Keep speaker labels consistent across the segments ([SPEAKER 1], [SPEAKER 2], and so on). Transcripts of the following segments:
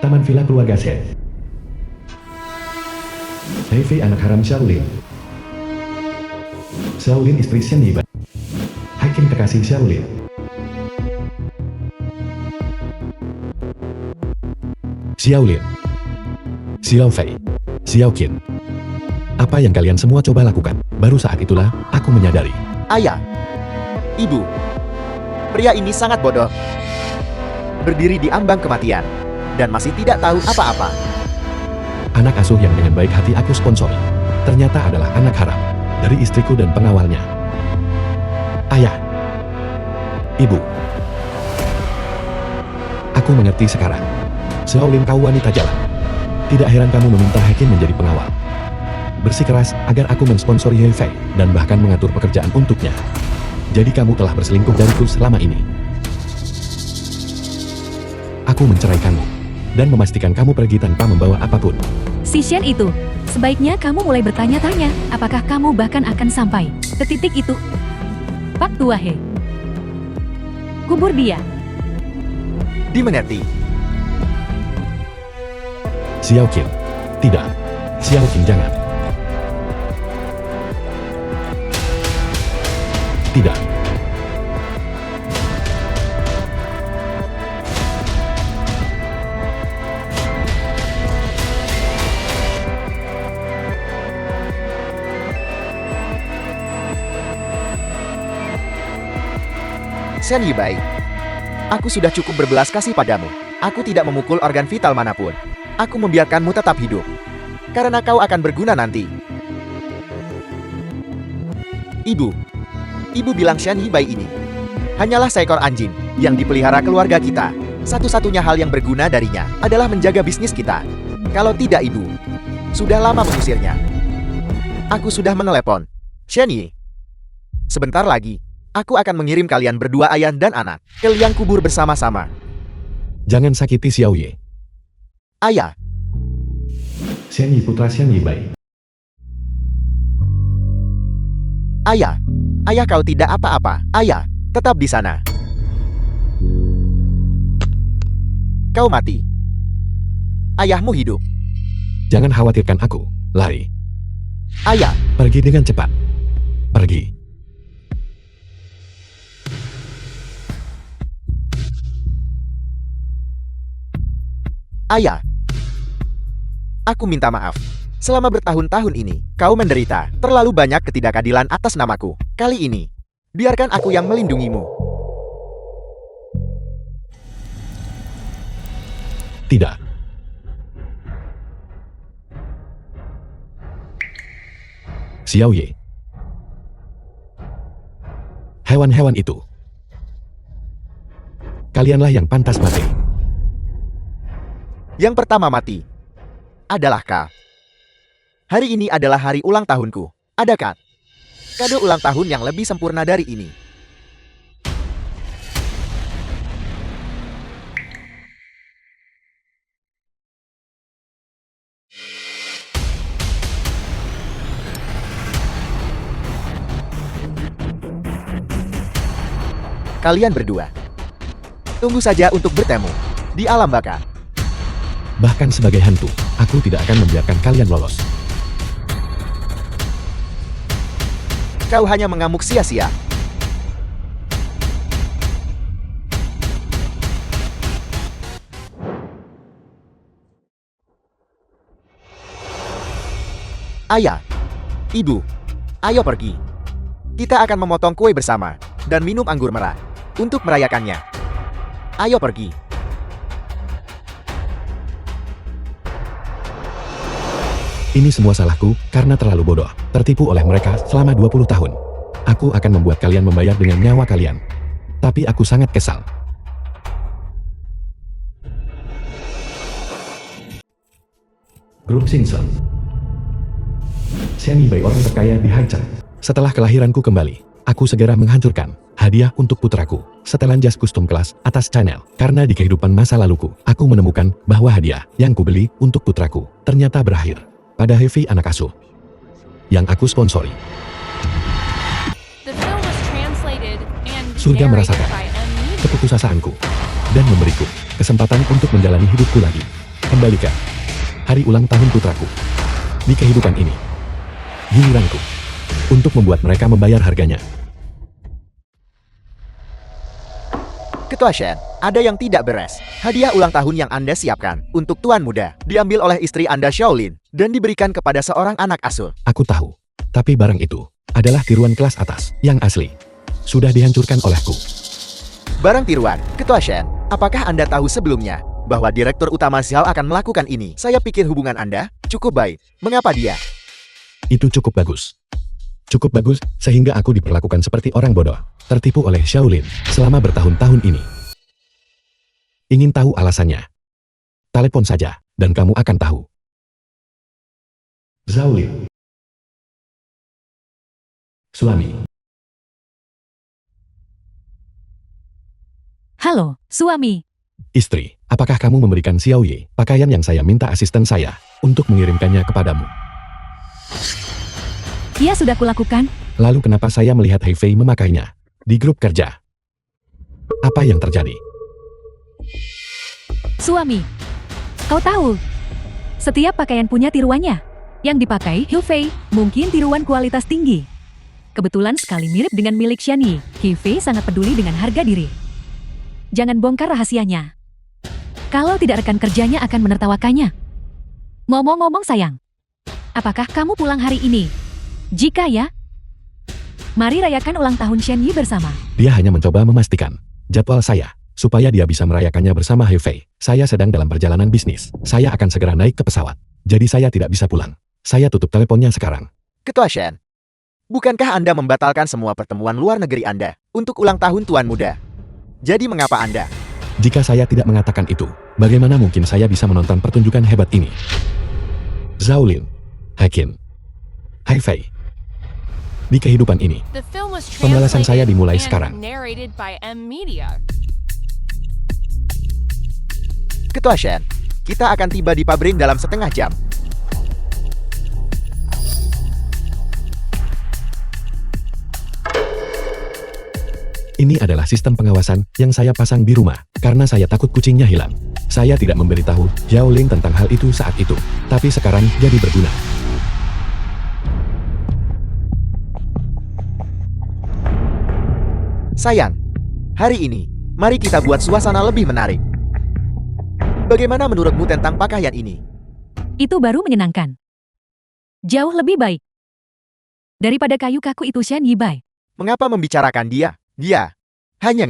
[SPEAKER 1] Taman Villa Keluarga Shen. Hei anak haram Shaolin. Shaolin istri Xian Yibai. Hakim kekasih Shaolin. Xiaolin, Xiao Fei, Xiao Qin. Apa yang kalian semua coba lakukan? Baru saat itulah aku menyadari.
[SPEAKER 2] Ayah, ibu, pria ini sangat bodoh. Berdiri di ambang kematian dan masih tidak tahu apa-apa.
[SPEAKER 1] Anak asuh yang dengan baik hati aku sponsori, ternyata adalah anak haram dari istriku dan pengawalnya. Ayah, ibu, aku mengerti sekarang. Shaolin kau wanita jalan. Tidak heran kamu meminta Hakim menjadi pengawal. Bersikeras agar aku mensponsori He Fei dan bahkan mengatur pekerjaan untuknya. Jadi kamu telah berselingkuh dariku selama ini. Aku menceraikanmu dan memastikan kamu pergi tanpa membawa apapun.
[SPEAKER 3] Si Shen itu, sebaiknya kamu mulai bertanya-tanya, apakah kamu bahkan akan sampai ke titik itu? Pak Tua He. Kubur dia.
[SPEAKER 2] Dimengerti.
[SPEAKER 1] Xiao Qin. Tidak. Xiao Qin jangan. Tidak.
[SPEAKER 2] Xian Yibai, aku sudah cukup berbelas kasih padamu. Aku tidak memukul organ vital manapun. Aku membiarkanmu tetap hidup. Karena kau akan berguna nanti. Ibu bilang Xian Yibai ini hanyalah seekor anjing yang dipelihara keluarga kita. Satu-satunya hal yang berguna darinya adalah menjaga bisnis kita. Kalau tidak ibu, sudah lama mengusirnya. Aku sudah menelepon Xian Yi. Sebentar lagi, aku akan mengirim kalian berdua ayah dan anak ke liang kubur bersama-sama.
[SPEAKER 1] Jangan sakiti Xiao Ye.
[SPEAKER 2] Ayah,
[SPEAKER 1] Xian Yi putra Xian Yibai.
[SPEAKER 2] Ayah kau tidak apa-apa. Ayah, tetap di sana. Kau mati. Ayahmu hidup.
[SPEAKER 1] Jangan khawatirkan aku. Lari.
[SPEAKER 2] Ayah,
[SPEAKER 1] Pergi dengan cepat. Pergi.
[SPEAKER 2] ayah. Aku minta maaf. Selama bertahun-tahun ini, kau menderita terlalu banyak ketidakadilan atas namaku. Kali ini, biarkan aku yang melindungimu.
[SPEAKER 1] Tidak. Xiao Ye. Hewan-hewan itu. Kalianlah yang pantas mati.
[SPEAKER 2] Yang pertama mati adalah kau. Hari ini adalah hari ulang tahunku. Adakah kado ulang tahun yang lebih sempurna dari ini? Kalian berdua, tunggu saja untuk bertemu di alam baka.
[SPEAKER 1] Bahkan sebagai hantu, aku tidak akan membiarkan kalian lolos.
[SPEAKER 2] Kau hanya mengamuk sia-sia. Ayah, ibu, ayo pergi. Kita akan memotong kue bersama dan minum anggur merah untuk merayakannya. Ayo pergi.
[SPEAKER 1] Ini semua salahku karena terlalu bodoh, tertipu oleh mereka selama 20 tahun. Aku akan membuat kalian membayar dengan nyawa kalian. Tapi aku sangat kesal. Grup Simpson. Xian Yibai orang terkaya di Haicheng. Setelah kelahiranku kembali, aku segera menghancurkan hadiah untuk putraku, setelan jas custom kelas atas channel. Karena di kehidupan masa laluku, aku menemukan bahwa hadiah yang kubeli untuk putraku ternyata berakhir pada Heavy anak asuh yang aku sponsori. Surga merasakan keputusasaanku dan memberiku kesempatan untuk menjalani hidupku lagi. Kembalikan hari ulang tahun putraku. Di kehidupan ini, giliranku untuk membuat mereka membayar harganya.
[SPEAKER 2] Ketua Shen, ada yang tidak beres. Hadiah ulang tahun yang Anda siapkan untuk Tuan Muda diambil oleh istri Anda Shaolin dan diberikan kepada seorang anak asuh.
[SPEAKER 1] Aku tahu, tapi barang itu adalah tiruan kelas atas yang asli. Sudah dihancurkan olehku.
[SPEAKER 2] Barang tiruan, Ketua Shen, apakah Anda tahu sebelumnya bahwa Direktur Utama Xiao akan melakukan ini? Saya pikir hubungan Anda cukup baik. Mengapa dia?
[SPEAKER 1] Itu cukup bagus. Cukup bagus sehingga aku diperlakukan seperti orang bodoh, tertipu oleh Shaolin selama bertahun-tahun ini. Ingin tahu alasannya? Telepon saja, dan kamu akan tahu. Shaolin. Suami.
[SPEAKER 3] Halo, suami.
[SPEAKER 1] Istri, apakah kamu memberikan Xiao Yi pakaian yang saya minta asisten saya untuk mengirimkannya kepadamu?
[SPEAKER 3] Ya sudah kulakukan.
[SPEAKER 1] Lalu kenapa saya melihat Hei Fei memakainya di grup kerja? Apa yang terjadi?
[SPEAKER 3] Suami, kau tahu, setiap pakaian punya tiruannya. Yang dipakai Hei Fei mungkin tiruan kualitas tinggi. Kebetulan sekali mirip dengan milik Xian Yi. Hei Fei sangat peduli dengan harga diri. Jangan bongkar rahasianya. Kalau tidak, rekan kerjanya akan menertawakannya. Ngomong-ngomong sayang, apakah kamu pulang hari ini? Jika ya, mari rayakan ulang tahun Xian Yi bersama.
[SPEAKER 1] Dia hanya mencoba memastikan jadwal saya supaya dia bisa merayakannya bersama Hei Fei. Saya sedang dalam perjalanan bisnis. Saya akan segera naik ke pesawat. Jadi saya tidak bisa pulang. Saya tutup teleponnya sekarang.
[SPEAKER 2] Ketua Shen, bukankah Anda membatalkan semua pertemuan luar negeri Anda untuk ulang tahun Tuan Muda? Jadi mengapa Anda?
[SPEAKER 1] Jika saya tidak mengatakan itu, bagaimana mungkin saya bisa menonton pertunjukan hebat ini? Shaolin, Hakin, Hei Fei. Di kehidupan ini,
[SPEAKER 4] Pembalasan saya dimulai
[SPEAKER 1] sekarang.
[SPEAKER 2] Ketua Shen, kita akan tiba di pabrik dalam setengah jam.
[SPEAKER 1] Ini adalah sistem pengawasan yang saya pasang di rumah, karena saya takut kucingnya hilang. Saya tidak memberitahu Yao Ling tentang hal itu saat itu, tapi sekarang jadi berguna.
[SPEAKER 2] Sayang, hari ini, mari kita buat suasana lebih menarik. Bagaimana menurutmu tentang pakaian ini?
[SPEAKER 3] Itu baru menyenangkan. Jauh lebih baik daripada kayu kaku itu Xian Yi Bai.
[SPEAKER 2] Mengapa membicarakan dia? Dia hanya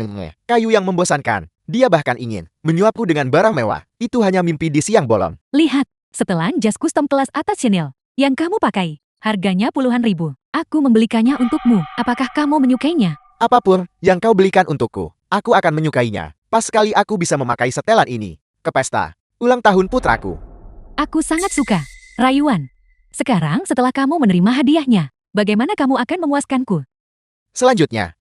[SPEAKER 2] kayu yang membosankan. Dia bahkan ingin menyuapku dengan barang mewah. Itu hanya mimpi di siang bolong.
[SPEAKER 3] Lihat, setelan jas custom kelas atas Chanel yang kamu pakai, harganya puluhan ribu. Aku membelikannya untukmu. Apakah kamu menyukainya?
[SPEAKER 2] Apapun yang kau belikan untukku, aku akan menyukainya. Pas sekali aku bisa memakai setelan ini ke pesta ulang tahun putraku.
[SPEAKER 3] Aku sangat suka. Rayuan. Sekarang setelah kamu menerima hadiahnya, bagaimana kamu akan memuaskanku?
[SPEAKER 2] Selanjutnya,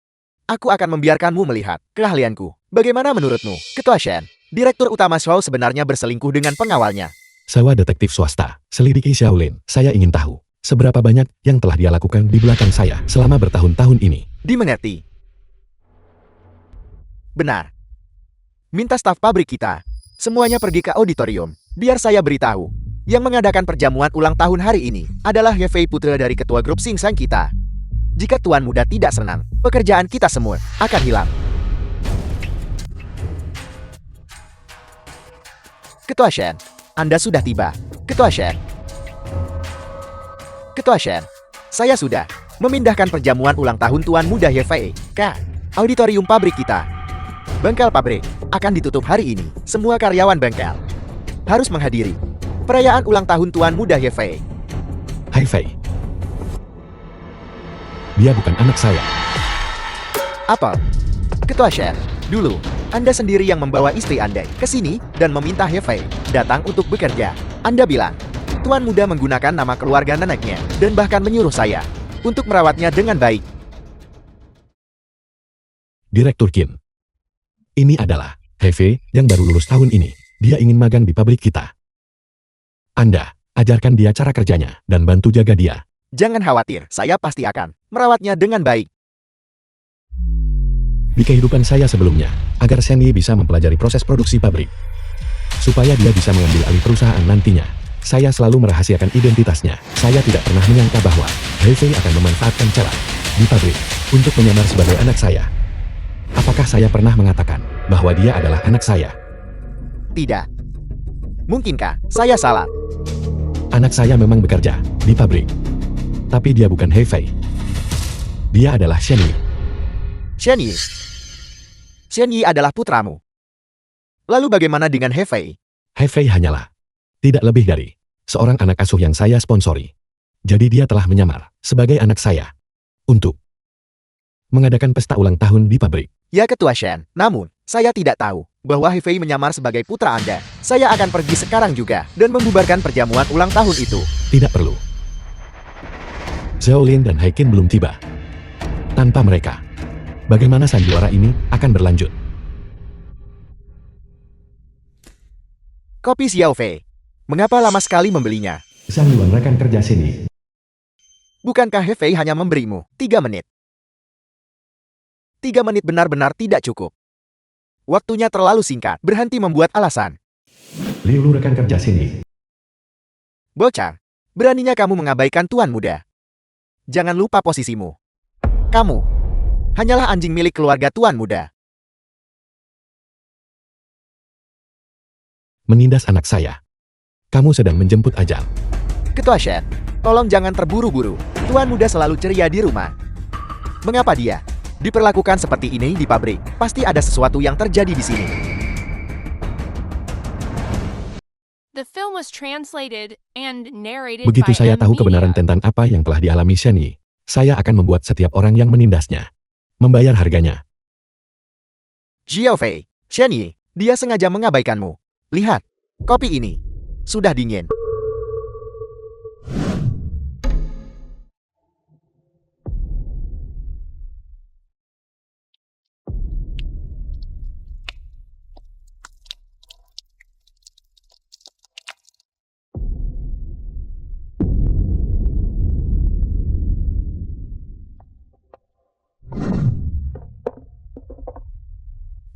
[SPEAKER 2] aku akan membiarkanmu melihat keahlianku. Bagaimana menurutmu, Ketua Shen? Direktur Utama Xiao sebenarnya berselingkuh dengan pengawalnya.
[SPEAKER 1] Sewa detektif swasta, selidiki Shaolin. Saya ingin tahu seberapa banyak yang telah dia lakukan di belakang saya selama bertahun-tahun ini.
[SPEAKER 2] Dimengerti. Benar. Minta staf pabrik kita semuanya pergi ke auditorium. Biar saya beritahu. Yang mengadakan perjamuan ulang tahun hari ini adalah Ye Fei, putra dari ketua grup Sing Sang kita. Jika Tuan Muda tidak senang, pekerjaan kita semua akan hilang. Ketua Shen, Anda sudah tiba. Ketua Shen. Ketua Shen, saya sudah memindahkan perjamuan ulang tahun Tuan Muda Ye Fei ke auditorium pabrik kita. Bengkel pabrik akan ditutup hari ini. Semua karyawan bengkel harus menghadiri perayaan ulang tahun Tuan Muda Ye Fei.
[SPEAKER 1] Hei Fei. Dia bukan anak saya.
[SPEAKER 2] Apa? Ketua Shen, dulu Anda sendiri yang membawa istri Anda ke sini dan meminta Ye Fei datang untuk bekerja. Anda bilang Tuan Muda menggunakan nama keluarga neneknya dan bahkan menyuruh saya untuk merawatnya dengan baik.
[SPEAKER 1] Direktur Qin. Ini adalah Hei Fei yang baru lulus tahun ini. Dia ingin magang di pabrik kita. Anda, ajarkan dia cara kerjanya dan bantu jaga dia.
[SPEAKER 2] Jangan khawatir, saya pasti akan merawatnya dengan baik.
[SPEAKER 1] Di kehidupan saya sebelumnya, agar Xian Yi bisa mempelajari proses produksi pabrik. supaya dia bisa mengambil alih perusahaan nantinya. Saya selalu merahasiakan identitasnya. Saya tidak pernah menyangka bahwa Hefei akan memanfaatkan celah di pabrik untuk menyamar sebagai anak saya. Apakah saya pernah mengatakan bahwa dia adalah anak saya?
[SPEAKER 2] Tidak. Mungkinkah saya salah?
[SPEAKER 1] Anak saya memang bekerja di pabrik. Tapi dia bukan Hefei. Dia adalah Shen Yi.
[SPEAKER 2] Shen Yi. Shen Yi adalah putramu. Lalu bagaimana dengan Hefei?
[SPEAKER 1] Hefei hanyalah tidak lebih dari seorang anak asuh yang saya sponsori. Jadi dia telah menyamar sebagai anak saya untuk mengadakan pesta ulang tahun di pabrik.
[SPEAKER 2] Ya Ketua Shen, namun saya tidak tahu bahwa Hefei menyamar sebagai putra Anda. Saya akan pergi sekarang juga dan membubarkan perjamuan ulang tahun itu.
[SPEAKER 1] Tidak perlu. Zhao Lin dan Haikin belum tiba. Tanpa mereka, bagaimana sandiwara ini akan berlanjut?
[SPEAKER 2] Kopi Xiao Fei. Mengapa lama sekali membelinya?
[SPEAKER 1] Sang Yuan rekan kerja sini.
[SPEAKER 2] Bukankah Hefei hanya memberimu 3 menit? 3 menit benar-benar tidak cukup. Waktunya terlalu singkat, berhenti membuat alasan.
[SPEAKER 1] Liu Lu rekan kerja sini.
[SPEAKER 2] Bocah, beraninya kamu mengabaikan tuan muda. Jangan lupa posisimu. Kamu hanyalah anjing milik keluarga tuan muda.
[SPEAKER 1] Menindas anak saya. Kamu sedang menjemput ajal.
[SPEAKER 2] Ketua Shen, tolong jangan terburu-buru. Tuan muda selalu ceria di rumah. Mengapa dia diperlakukan seperti ini di pabrik? Pasti ada sesuatu yang terjadi di sini.
[SPEAKER 4] The film was translated and narrated
[SPEAKER 1] Begitu
[SPEAKER 4] by
[SPEAKER 1] saya tahu
[SPEAKER 4] Media.
[SPEAKER 1] kebenaran tentang apa yang telah dialami Shen Yi, saya akan membuat setiap orang yang menindasnya membayar harganya.
[SPEAKER 2] Xiao Fei, Shen Yi, dia sengaja mengabaikanmu. Lihat, kopi ini sudah dingin.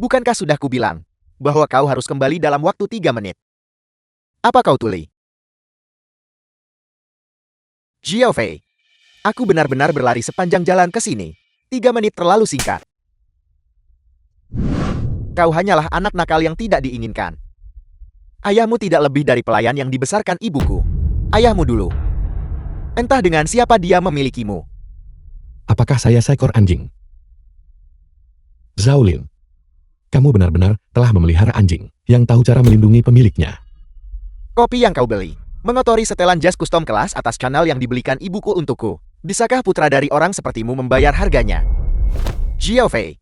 [SPEAKER 2] Bukankah sudah kubilang bahwa kau harus kembali dalam waktu 3 menit? Apa kau tuli? Xiao Fei, aku benar-benar berlari sepanjang jalan ke sini. 3 menit terlalu singkat. Kau hanyalah anak nakal yang tidak diinginkan. Ayahmu tidak lebih dari pelayan yang dibesarkan ibuku. Ayahmu dulu. Entah dengan siapa dia memilikimu.
[SPEAKER 1] Apakah saya seekor anjing? Zhao Lin, kamu benar-benar telah memelihara anjing yang tahu cara melindungi pemiliknya.
[SPEAKER 2] Kopi yang kau beli mengotori setelan jas custom kelas atas channel yang dibelikan ibuku untukku. Bisakah putra dari orang sepertimu membayar harganya? Xiao Fei,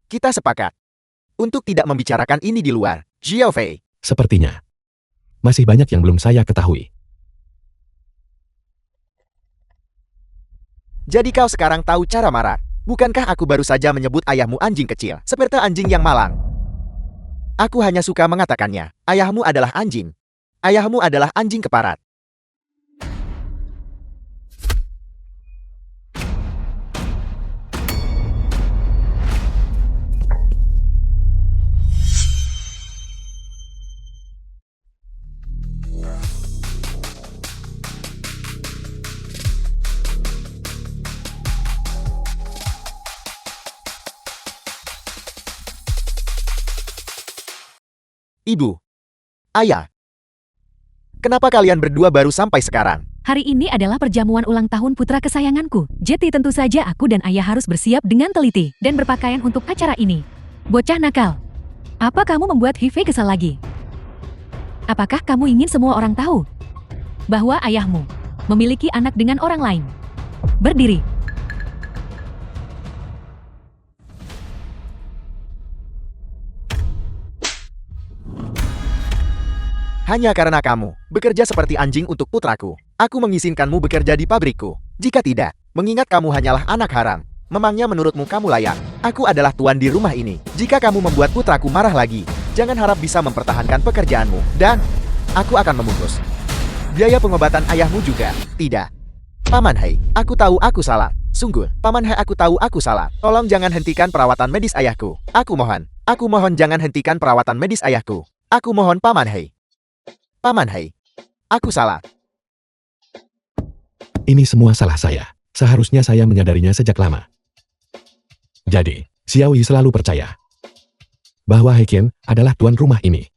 [SPEAKER 2] kita sepakat untuk tidak membicarakan ini di luar. Xiao Fei,
[SPEAKER 1] Sepertinya masih banyak yang belum saya ketahui.
[SPEAKER 2] jadi kau sekarang tahu cara marah. Bukankah aku baru saja menyebut ayahmu anjing kecil, seperti anjing yang malang? Aku hanya suka mengatakannya. Ayahmu adalah anjing. Ayahmu adalah anjing keparat. Ibu, ayah, kenapa kalian berdua baru sampai sekarang?
[SPEAKER 3] Hari ini adalah perjamuan ulang tahun putra kesayanganku. Jadi tentu saja aku dan ayah harus bersiap dengan teliti dan berpakaian untuk acara ini. Bocah nakal, apa kamu membuat Hefei kesal lagi? Apakah kamu ingin semua orang tahu bahwa ayahmu memiliki anak dengan orang lain? Berdiri.
[SPEAKER 2] Hanya karena kamu bekerja seperti anjing untuk putraku, aku mengizinkanmu bekerja di pabrikku. Jika tidak, mengingat kamu hanyalah anak haram, memangnya menurutmu kamu layak? Aku adalah tuan di rumah ini. Jika kamu membuat putraku marah lagi, jangan harap bisa mempertahankan pekerjaanmu. Dan aku akan membungkus biaya pengobatan ayahmu juga. Tidak. Paman Hai, aku tahu aku salah. Sungguh, Paman Hai, aku tahu aku salah. Tolong jangan hentikan perawatan medis ayahku. Aku mohon jangan hentikan perawatan medis ayahku. Aku mohon Paman Hei. Paman Hei. Aku salah.
[SPEAKER 1] Ini semua salah saya. Seharusnya saya menyadarinya sejak lama. Jadi, Xiao Yi selalu percaya bahwa Heqian adalah tuan rumah ini.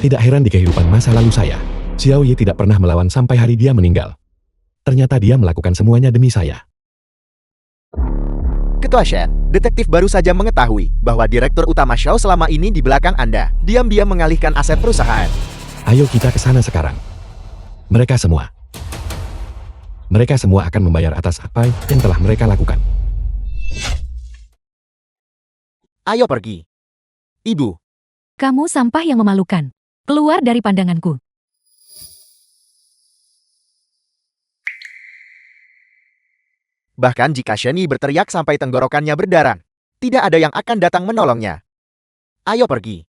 [SPEAKER 1] Tidak heran di kehidupan masa lalu saya, Xiao Yi tidak pernah melawan sampai hari dia meninggal. Ternyata dia melakukan semuanya demi saya.
[SPEAKER 2] Ketua Shen, detektif baru saja mengetahui bahwa direktur utama Xiao selama ini di belakang Anda diam-diam mengalihkan aset perusahaan.
[SPEAKER 1] Ayo kita ke sana sekarang. Mereka semua akan membayar atas apa yang telah mereka lakukan.
[SPEAKER 2] Ayo pergi. Ibu.
[SPEAKER 3] Kamu sampah yang memalukan. Keluar dari pandanganku.
[SPEAKER 2] Bahkan jika Shen Yi berteriak sampai tenggorokannya berdarah, tidak ada yang akan datang menolongnya. Ayo pergi.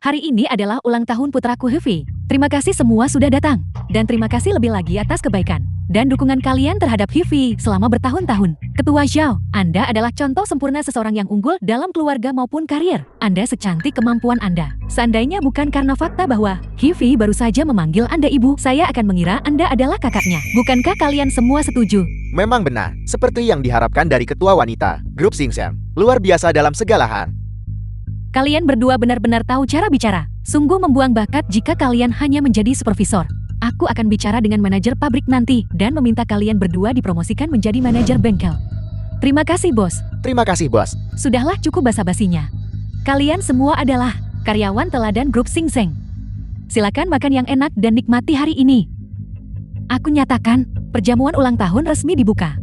[SPEAKER 3] Hari ini adalah ulang tahun putraku Hefei. Terima kasih semua sudah datang. Dan terima kasih lebih lagi atas kebaikan dan dukungan kalian terhadap Hefei selama bertahun-tahun. Ketua Xiao, Anda adalah contoh sempurna seseorang yang unggul dalam keluarga maupun karir. Anda secantik kemampuan Anda. Seandainya bukan karena fakta bahwa Hefei baru saja memanggil Anda ibu, saya akan mengira Anda adalah kakaknya. Bukankah kalian semua setuju?
[SPEAKER 2] Memang benar, seperti yang diharapkan dari ketua wanita, grup Xingxiang. Luar biasa dalam segala hal.
[SPEAKER 3] Kalian berdua benar-benar tahu cara bicara. Sungguh membuang bakat jika kalian hanya menjadi supervisor. Aku akan bicara dengan manajer pabrik nanti dan meminta kalian berdua dipromosikan menjadi manajer bengkel. Terima kasih, Bos.
[SPEAKER 2] Terima kasih, Bos.
[SPEAKER 3] Sudahlah cukup basa-basinya. Kalian semua adalah karyawan teladan grup Xingxiang. Silakan makan yang enak dan nikmati hari ini. Aku nyatakan, perjamuan ulang tahun resmi dibuka.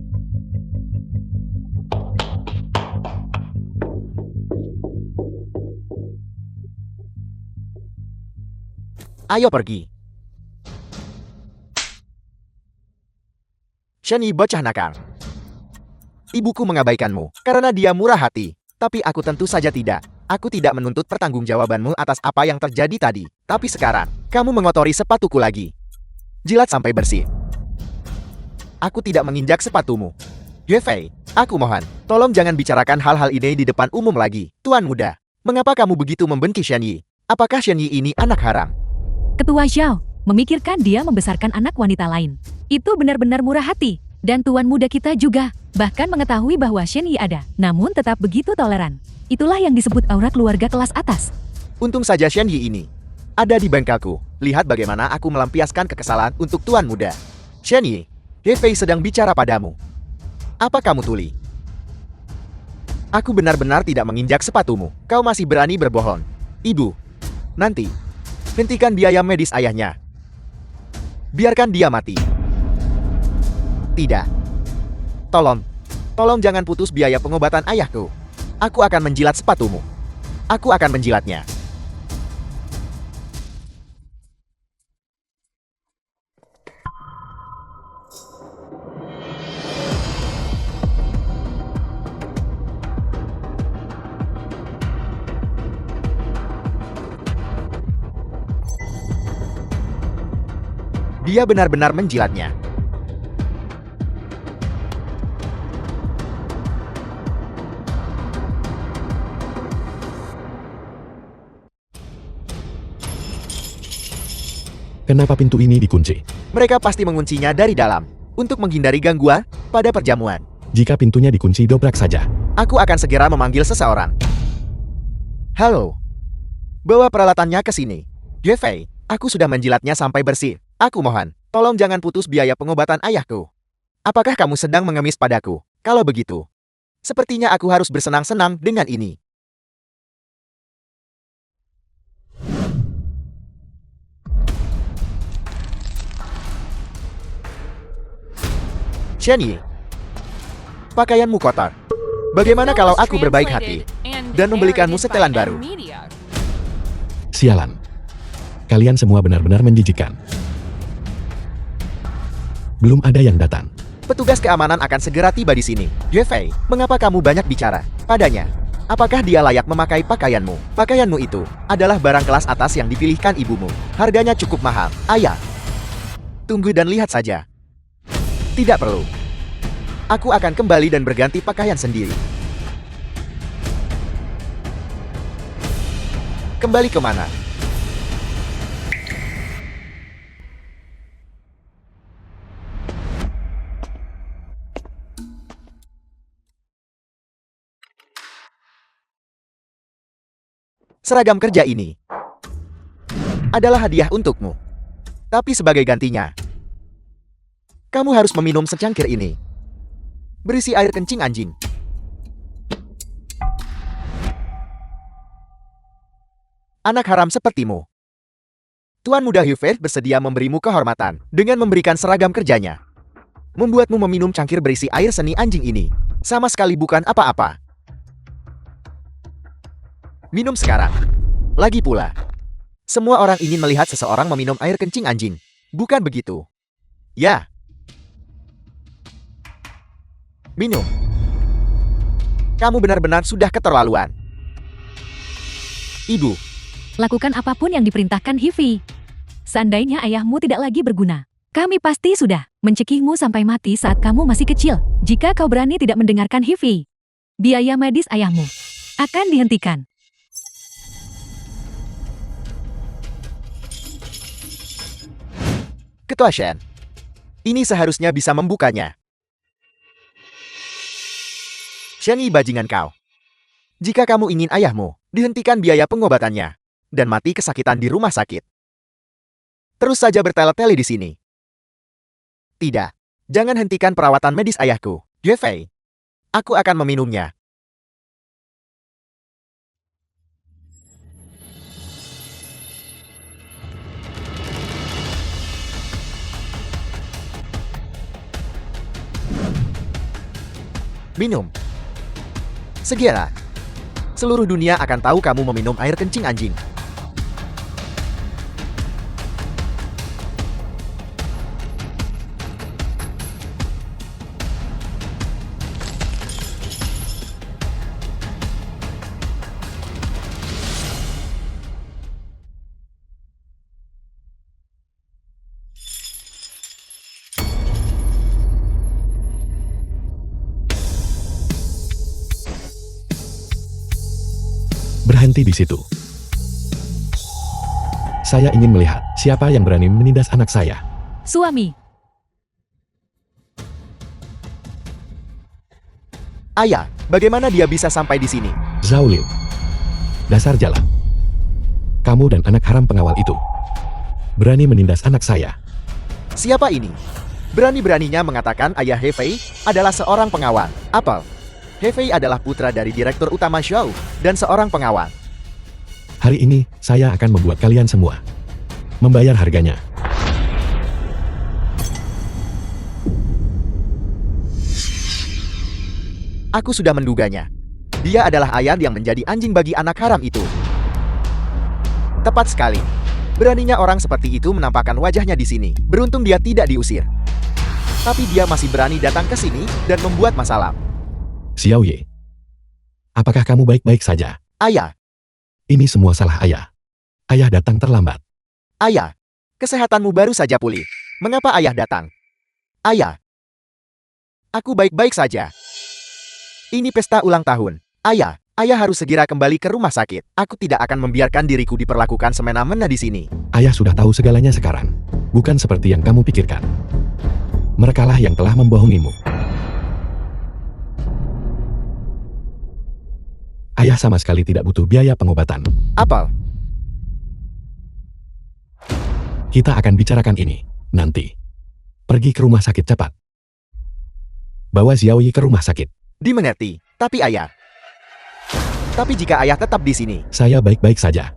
[SPEAKER 2] Ayo pergi. Shen Yi bocah nakal. Ibuku mengabaikanmu karena dia murah hati. Tapi aku tentu saja tidak. Aku tidak menuntut pertanggungjawabanmu atas apa yang terjadi tadi. Tapi sekarang, kamu mengotori sepatuku lagi. Jilat sampai bersih. Aku tidak menginjak sepatumu. Yue Fei, aku mohon, tolong jangan bicarakan hal-hal ini di depan umum lagi. Tuan muda, mengapa kamu begitu membenci Shen Yi? Apakah Shen Yi ini anak haram?
[SPEAKER 3] Ketua Xiao memikirkan dia membesarkan anak wanita lain. Itu benar-benar murah hati. Dan tuan muda kita juga bahkan mengetahui bahwa Shen Yi ada, namun tetap begitu toleran. Itulah yang disebut aura keluarga kelas atas.
[SPEAKER 2] Untung saja Shen Yi ini ada di bengkelku. Lihat bagaimana aku melampiaskan kekesalan untuk tuan muda. Shen Yi, He Fei sedang bicara padamu. Apa kamu tuli? Aku benar-benar tidak menginjak sepatumu. Kau masih berani berbohong. Ibu, nanti hentikan biaya medis ayahnya. Biarkan dia mati. Tidak. Tolong jangan putus biaya pengobatan ayahku. Aku akan menjilat sepatumu. Aku akan menjilatnya. Dia benar-benar menjilatnya.
[SPEAKER 1] Kenapa pintu ini dikunci?
[SPEAKER 2] Mereka pasti menguncinya dari dalam untuk menghindari gangguan pada perjamuan.
[SPEAKER 1] Jika pintunya dikunci, dobrak saja.
[SPEAKER 2] Aku akan segera memanggil seseorang. Halo. Bawa peralatannya ke sini. Yue Fei, aku sudah menjilatnya sampai bersih. Aku mohon, tolong jangan putus biaya pengobatan ayahku. Apakah kamu sedang mengemis padaku? Kalau begitu, sepertinya aku harus bersenang-senang dengan ini. Shen Yi, pakaianmu kotor. Bagaimana kalau aku berbaik hati dan membelikanmu setelan baru?
[SPEAKER 1] Sialan. Kalian semua benar-benar menjijikkan. Belum ada yang datang.
[SPEAKER 2] Petugas keamanan akan segera tiba di sini. Yue Fei, mengapa kamu banyak bicara padanya? Apakah dia layak memakai pakaianmu? Pakaianmu itu adalah barang kelas atas yang dipilihkan ibumu. Harganya cukup mahal. Ayah, tunggu dan lihat saja. Tidak perlu. Aku akan kembali dan berganti pakaian sendiri. Kembali kemana? Seragam kerja ini adalah hadiah untukmu. Tapi sebagai gantinya, kamu harus meminum secangkir ini. Berisi air kencing anjing. Anak haram sepertimu. Tuan Muda Hufei bersedia memberimu kehormatan dengan memberikan seragam kerjanya. Membuatmu meminum cangkir berisi air seni anjing ini. Sama sekali bukan apa-apa. Minum sekarang. Lagi pula, semua orang ingin melihat seseorang meminum air kencing anjing. Bukan begitu? Ya. Minum. Kamu benar-benar sudah keterlaluan. Ibu,
[SPEAKER 3] Lakukan apapun yang diperintahkan Hifi. Seandainya ayahmu tidak lagi berguna, kami pasti sudah mencekikmu sampai mati saat kamu masih kecil. Jika kau berani tidak mendengarkan Hifi, biaya medis ayahmu akan dihentikan.
[SPEAKER 2] Ketua Shen, ini seharusnya bisa membukanya. Shen Yi bajingan kau. Jika kamu ingin ayahmu dihentikan biaya pengobatannya dan mati kesakitan di rumah sakit, terus saja bertele-tele di sini. Tidak, jangan hentikan perawatan medis ayahku, Yue Fei. Aku akan meminumnya. Minum. Segera, seluruh dunia akan tahu kamu meminum air kencing anjing.
[SPEAKER 1] Berhenti di situ. Saya ingin melihat siapa yang berani menindas anak saya.
[SPEAKER 3] Suami,
[SPEAKER 2] Ayah, bagaimana dia bisa sampai di sini?
[SPEAKER 1] Zhao Liu. Dasar jalan. Kamu dan anak haram pengawal itu berani menindas anak saya.
[SPEAKER 2] Siapa ini? Berani-beraninya mengatakan ayah Hefei adalah seorang pengawal. Apel. Hefei adalah putra dari direktur utama Xiao dan seorang pengawal.
[SPEAKER 1] Hari ini, saya akan membuat kalian semua membayar harganya.
[SPEAKER 2] Aku sudah menduganya. Dia adalah ayah yang menjadi anjing bagi anak haram itu. Tepat sekali. Beraninya orang seperti itu menampakkan wajahnya di sini. Beruntung dia tidak diusir. Tapi dia masih berani datang ke sini dan membuat masalah.
[SPEAKER 1] Xiao Ye, apakah kamu baik-baik saja?
[SPEAKER 2] Ayah,
[SPEAKER 1] Ini semua salah ayah. Ayah datang terlambat.
[SPEAKER 2] ayah, kesehatanmu baru saja pulih. Mengapa ayah datang? Ayah, aku baik-baik saja. Ini pesta ulang tahun. Ayah harus segera kembali ke rumah sakit. Aku tidak akan membiarkan diriku diperlakukan semena-mena di sini.
[SPEAKER 1] Ayah sudah tahu segalanya sekarang. Bukan seperti yang kamu pikirkan. Merekalah yang telah membohongimu. Ayah sama sekali tidak butuh biaya pengobatan.
[SPEAKER 2] Apel,
[SPEAKER 1] Kita akan bicarakan ini nanti. Pergi ke rumah sakit cepat. Bawa Xiao Yi ke rumah sakit.
[SPEAKER 2] dimengerti. Tapi ayah. Tapi jika ayah tetap di sini,
[SPEAKER 1] Saya baik-baik saja.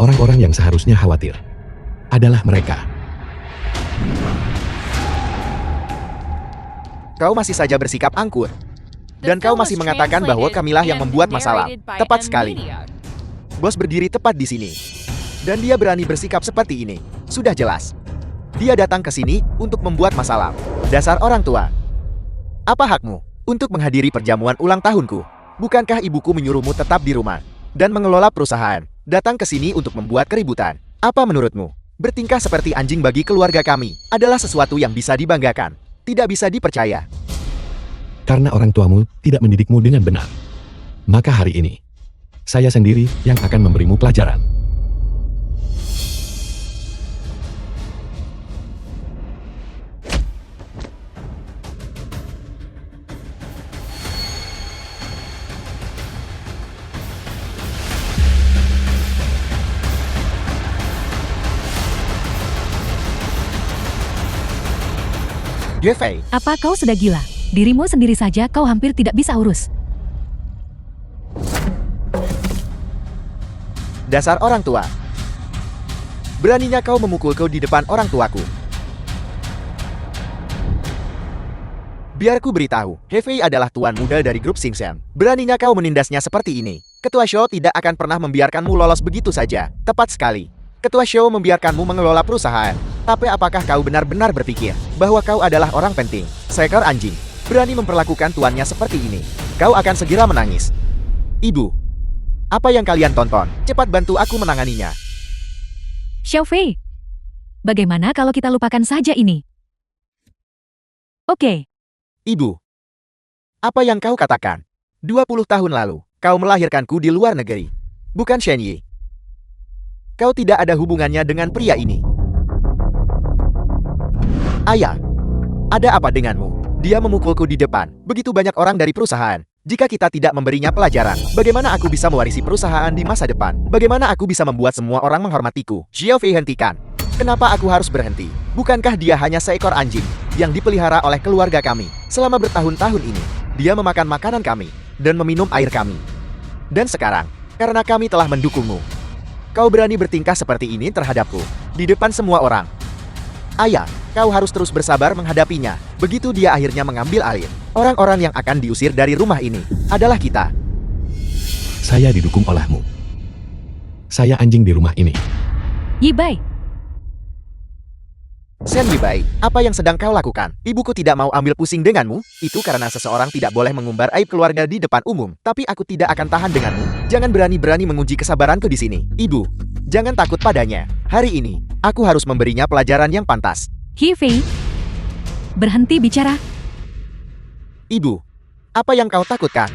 [SPEAKER 1] Orang-orang yang seharusnya khawatir adalah mereka.
[SPEAKER 2] kau masih saja bersikap angkur.
[SPEAKER 4] The
[SPEAKER 2] Dan kau
[SPEAKER 4] film
[SPEAKER 2] masih
[SPEAKER 4] was
[SPEAKER 2] mengatakan bahwa
[SPEAKER 4] translated
[SPEAKER 2] kamilah yang
[SPEAKER 4] and
[SPEAKER 2] membuat masalah.
[SPEAKER 4] narrated by
[SPEAKER 2] Tepat
[SPEAKER 4] M.
[SPEAKER 2] sekali.
[SPEAKER 4] Media.
[SPEAKER 2] Bos berdiri tepat di sini. Dan dia berani bersikap seperti ini. Sudah jelas. Dia datang ke sini untuk membuat masalah. Dasar orang tua. Apa hakmu untuk menghadiri perjamuan ulang tahunku? Bukankah ibuku menyuruhmu tetap di rumah dan mengelola perusahaan, datang ke sini untuk membuat keributan? Apa menurutmu? Bertingkah seperti anjing bagi keluarga kami adalah sesuatu yang bisa dibanggakan, tidak bisa dipercaya.
[SPEAKER 1] Karena orang tuamu tidak mendidikmu dengan benar. Maka hari ini, saya sendiri yang akan memberimu pelajaran.
[SPEAKER 2] Yue,
[SPEAKER 3] Apa kau sudah gila? Dirimu sendiri saja kau hampir tidak bisa urus.
[SPEAKER 2] dasar orang tua. Beraninya kau memukulku di depan orang tuaku. Biar ku beritahu, Hefei adalah tuan muda dari grup Xingchen. Beraninya kau menindasnya seperti ini. Ketua Shou tidak akan pernah membiarkanmu lolos begitu saja. Tepat sekali. Ketua Shou membiarkanmu mengelola perusahaan. Tapi apakah kau benar-benar berpikir bahwa kau adalah orang penting? Seekor anjing berani memperlakukan tuannya seperti ini. Kau akan segera menangis. Ibu, apa yang kalian tonton? Cepat bantu aku menanganinya.
[SPEAKER 3] Xiao Fei, bagaimana kalau kita lupakan saja ini? Oke.
[SPEAKER 2] Ibu, apa yang kau katakan? 20 tahun lalu, kau melahirkanku di luar negeri. Bukan Shen Yi. Kau tidak ada hubungannya dengan pria ini. Ayah, ada apa denganmu? Dia memukulku di depan. Begitu banyak orang dari perusahaan. Jika kita tidak memberinya pelajaran, bagaimana aku bisa mewarisi perusahaan di masa depan? Bagaimana aku bisa membuat semua orang menghormatiku? Xiao Fei, hentikan. Kenapa aku harus berhenti? Bukankah dia hanya seekor anjing yang dipelihara oleh keluarga kami selama bertahun-tahun ini? Dia memakan makanan kami dan meminum air kami. Dan sekarang, karena kami telah mendukungmu, kau berani bertingkah seperti ini terhadapku di depan semua orang. Ayah, kau harus terus bersabar menghadapinya. Begitu dia akhirnya mengambil alih, orang-orang yang akan diusir dari rumah ini adalah kita.
[SPEAKER 1] Saya didukung olehmu. Saya anjing di rumah ini.
[SPEAKER 3] Yi Bai,
[SPEAKER 2] Shen Yibai, apa yang sedang kau lakukan? Ibuku tidak mau ambil pusing denganmu. Itu karena seseorang tidak boleh mengumbar aib keluarga di depan umum. Tapi aku tidak akan tahan denganmu. Jangan berani-berani menguji kesabaranku di sini. Ibu, jangan takut padanya. Hari ini, aku harus memberinya pelajaran yang pantas.
[SPEAKER 3] Yi Fei, berhenti bicara.
[SPEAKER 2] Ibu, apa yang kau takutkan?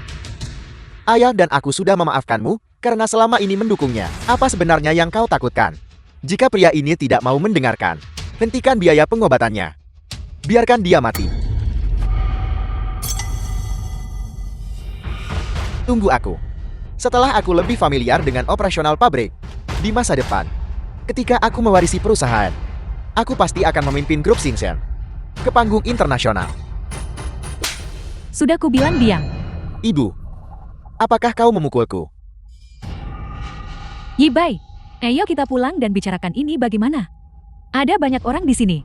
[SPEAKER 2] Ayah dan aku sudah memaafkanmu karena selama ini mendukungnya. Apa sebenarnya yang kau takutkan? Jika pria ini tidak mau mendengarkan, hentikan biaya pengobatannya. Biarkan dia mati. Tunggu aku. Setelah aku lebih familiar dengan operasional pabrik, di masa depan, ketika aku mewarisi perusahaan, aku pasti akan memimpin grup Xingchen ke panggung internasional.
[SPEAKER 3] Sudah kubilang diam.
[SPEAKER 2] Ibu, apakah kau memukulku?
[SPEAKER 3] Yi Bai, ayo kita pulang dan bicarakan ini bagaimana? Ada banyak orang di sini.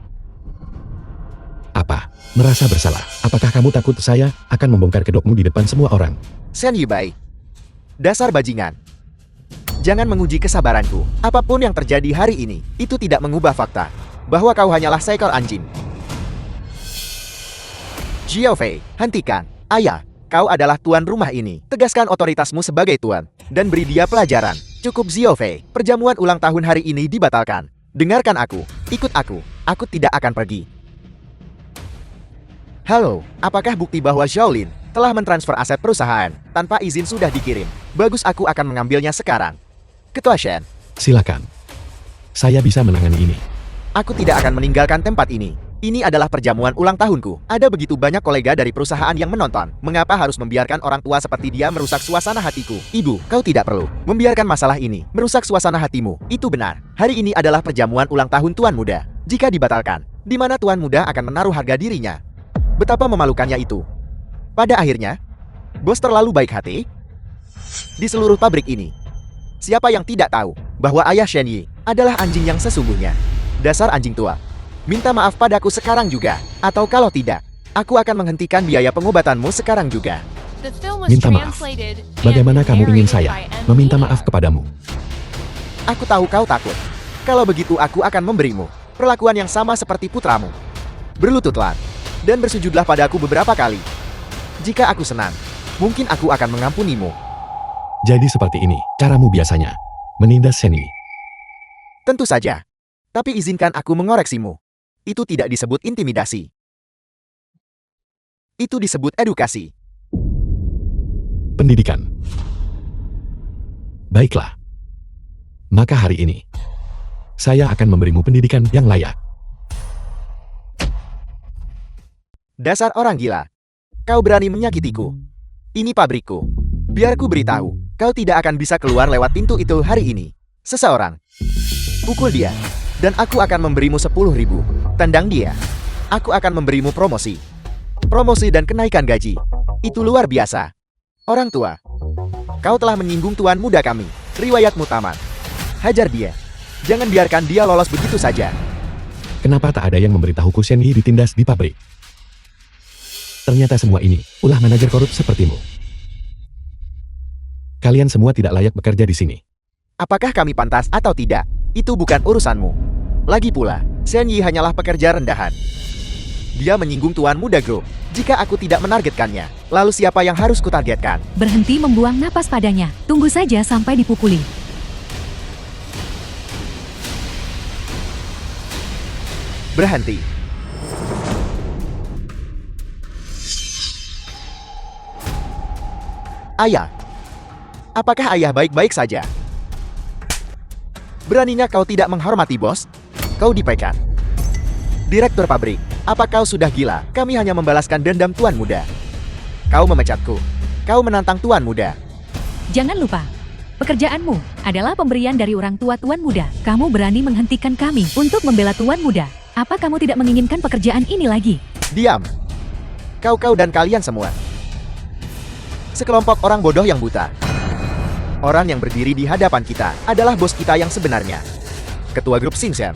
[SPEAKER 1] Apa? Merasa bersalah? Apakah kamu takut saya akan membongkar kedokmu di depan semua orang?
[SPEAKER 2] Shen Yibai, dasar bajingan. Jangan menguji kesabaranku. Apapun yang terjadi hari ini, itu tidak mengubah fakta bahwa kau hanyalah seekor anjing. Xiao Fei, hentikan. Ayah, kau adalah tuan rumah ini. Tegaskan otoritasmu sebagai tuan dan beri dia pelajaran. Cukup Xiao Fei, perjamuan ulang tahun hari ini dibatalkan. Dengarkan aku, ikut aku tidak akan pergi. Halo, apakah bukti bahwa Shaolin telah mentransfer aset perusahaan tanpa izin sudah dikirim? Bagus, aku akan mengambilnya sekarang. Ketua Shen,
[SPEAKER 1] Silakan. Saya bisa menangani ini.
[SPEAKER 2] aku tidak akan meninggalkan tempat ini. Ini adalah perjamuan ulang tahunku. Ada begitu banyak kolega dari perusahaan yang menonton. Mengapa harus membiarkan orang tua seperti dia merusak suasana hatiku? Ibu, kau tidak perlu membiarkan masalah ini merusak suasana hatimu. Itu benar. Hari ini adalah perjamuan ulang tahun tuan muda. Jika dibatalkan, di mana tuan muda akan menaruh harga dirinya? Betapa memalukannya itu. Pada akhirnya, bos terlalu baik hati di seluruh pabrik ini. Siapa yang tidak tahu bahwa ayah Shen Yi adalah anjing yang sesungguhnya? Dasar anjing tua. Minta maaf padaku sekarang juga. Atau kalau tidak, aku akan menghentikan biaya pengobatanmu sekarang juga.
[SPEAKER 4] The film was
[SPEAKER 1] Minta maaf.
[SPEAKER 4] translated and
[SPEAKER 1] Bagaimana kamu ingin
[SPEAKER 4] narrated
[SPEAKER 1] saya
[SPEAKER 4] by M.
[SPEAKER 1] meminta
[SPEAKER 4] Lina.
[SPEAKER 1] maaf kepadamu?
[SPEAKER 2] Aku tahu kau takut. Kalau begitu aku akan memberimu perlakuan yang sama seperti putramu. Berlututlah dan bersujudlah padaku beberapa kali. Jika aku senang, mungkin aku akan mengampunimu.
[SPEAKER 1] Jadi seperti ini, caramu biasanya. Menindas Shen Yi.
[SPEAKER 2] Tentu saja. Tapi izinkan aku mengoreksimu. Itu tidak disebut intimidasi. Itu disebut edukasi.
[SPEAKER 1] Pendidikan. Baiklah. Maka hari ini, saya akan memberimu pendidikan yang layak.
[SPEAKER 2] Dasar orang gila. Kau berani menyakitiku. Ini pabrikku. Biar ku beritahu, kau tidak akan bisa keluar lewat pintu itu hari ini. Seseorang. Pukul dia. Dan aku akan memberimu 10.000. Tendang dia. Aku akan memberimu promosi. Promosi dan kenaikan gaji. Itu luar biasa. Orang tua. Kau telah menyinggung tuan muda kami. Riwayatmu tamat. Hajar dia. Jangan biarkan dia lolos begitu saja.
[SPEAKER 1] Kenapa tak ada yang memberitahuku Shen Yi ditindas di pabrik? Ternyata semua ini, ulah manajer korup sepertimu. Kalian semua tidak layak bekerja di sini.
[SPEAKER 2] Apakah kami pantas atau tidak? Itu bukan urusanmu. Lagi pula, Shen Yi hanyalah pekerja rendahan. Dia menyinggung tuan muda grup. Jika aku tidak menargetkannya, lalu siapa yang harus kutargetkan?
[SPEAKER 3] Berhenti membuang napas padanya. Tunggu saja sampai dipukuli.
[SPEAKER 2] Berhenti. Ayah. Apakah ayah baik-baik saja? Beraninya kau tidak menghormati bos? Kau dipecat. Direktur pabrik, apa kau sudah gila? Kami hanya membalaskan dendam tuan muda. Kau memecatku. Kau menantang tuan muda.
[SPEAKER 3] Jangan lupa, pekerjaanmu adalah pemberian dari orang tua tuan muda. Kamu berani menghentikan kami untuk membela tuan muda. Apa kamu tidak menginginkan pekerjaan ini lagi?
[SPEAKER 2] Diam. Kau dan kalian semua. Sekelompok orang bodoh yang buta. Orang yang berdiri di hadapan kita adalah bos kita yang sebenarnya. Ketua grup Xingxian.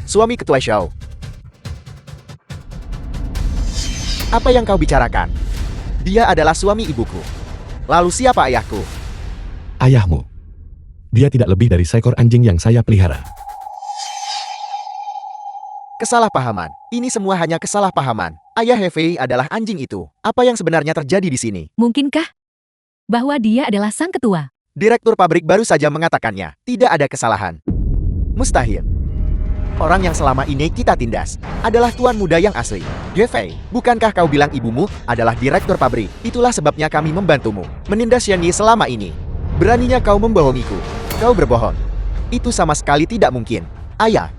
[SPEAKER 2] Suami ketua Shao. Apa yang kau bicarakan? Dia adalah suami ibuku. Lalu siapa ayahku?
[SPEAKER 1] Ayahmu. Dia tidak lebih dari seekor anjing yang saya pelihara.
[SPEAKER 2] Kesalahpahaman. Ini semua hanya kesalahpahaman. Ayah Hefei adalah anjing itu. Apa yang sebenarnya terjadi di sini?
[SPEAKER 3] Mungkinkah bahwa dia adalah sang ketua?
[SPEAKER 2] Direktur pabrik baru saja mengatakannya. Tidak ada kesalahan. Mustahil. Orang yang selama ini kita tindas adalah tuan muda yang asli. Hefei, bukankah kau bilang ibumu adalah direktur pabrik? Itulah sebabnya kami membantumu menindas Shen Yi selama ini. Beraninya kau membohongiku. Kau berbohong. Itu sama sekali tidak mungkin. Ayah,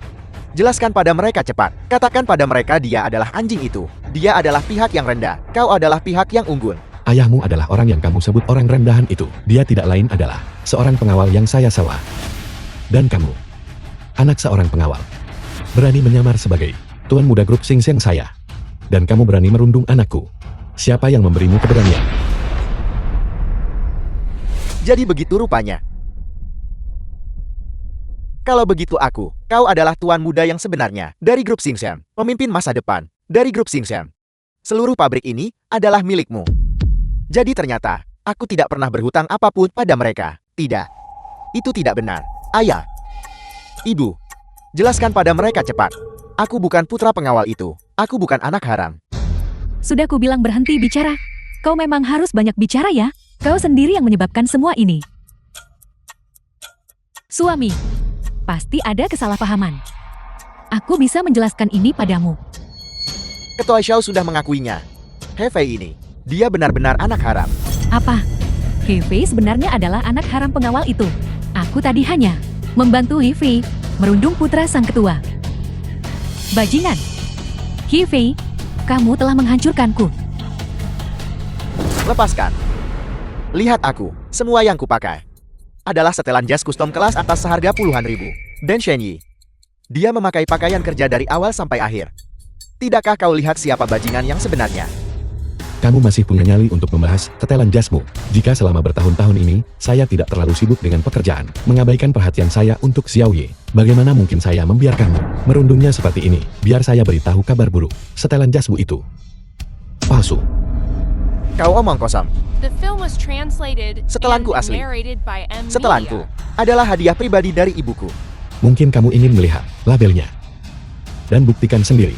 [SPEAKER 2] jelaskan pada mereka cepat. Katakan pada mereka dia adalah anjing itu. Dia adalah pihak yang rendah. Kau adalah pihak yang unggul.
[SPEAKER 1] Ayahmu adalah orang yang kamu sebut orang rendahan itu. Dia tidak lain adalah seorang pengawal yang saya sewa. Dan kamu, anak seorang pengawal, berani menyamar sebagai tuan muda grup Xingxian saya. Dan kamu berani merundung anakku. Siapa yang memberimu keberanian?
[SPEAKER 2] Jadi begitu rupanya. Kalau begitu kau adalah tuan muda yang sebenarnya dari grup Xingxian, pemimpin masa depan dari grup Xingxian. Seluruh pabrik ini adalah milikmu. Jadi ternyata, aku tidak pernah berhutang apapun pada mereka. Tidak. Itu tidak benar. Ayah. Ibu. Jelaskan pada mereka cepat. Aku bukan putra pengawal itu. Aku bukan anak haram.
[SPEAKER 3] Sudah kubilang berhenti bicara. Kau memang harus banyak bicara ya. Kau sendiri yang menyebabkan semua ini. Suami. Pasti ada kesalahpahaman. Aku bisa menjelaskan ini padamu.
[SPEAKER 2] Ketua Xiao sudah mengakuinya. Hefei ini. Dia benar-benar anak haram.
[SPEAKER 3] Apa? Hefei sebenarnya adalah anak haram pengawal itu. Aku tadi hanya membantu Hefei merundung putra sang ketua. Bajingan. Hefei, kamu telah menghancurkanku.
[SPEAKER 2] Lepaskan. Lihat aku. Semua yang kupakai adalah setelan jas custom kelas atas seharga puluhan ribu. Dan Shen Yi. Dia memakai pakaian kerja dari awal sampai akhir. Tidakkah kau lihat siapa bajingan yang sebenarnya?
[SPEAKER 1] Kamu masih punya nyali untuk membahas setelan jasmu. Jika selama bertahun-tahun ini, saya tidak terlalu sibuk dengan pekerjaan, mengabaikan perhatian saya untuk Xiao Ye, bagaimana mungkin saya membiarkanmu merundungnya seperti ini? Biar saya beritahu kabar buruk. Setelan jasmu itu palsu.
[SPEAKER 2] Kau omong kosong.
[SPEAKER 4] The film was translated
[SPEAKER 2] Setelanku
[SPEAKER 4] and
[SPEAKER 2] asli.
[SPEAKER 4] narrated by M.
[SPEAKER 2] Setelanku
[SPEAKER 4] Media.
[SPEAKER 2] adalah hadiah pribadi dari ibuku.
[SPEAKER 1] Mungkin kamu ingin melihat labelnya dan buktikan sendiri.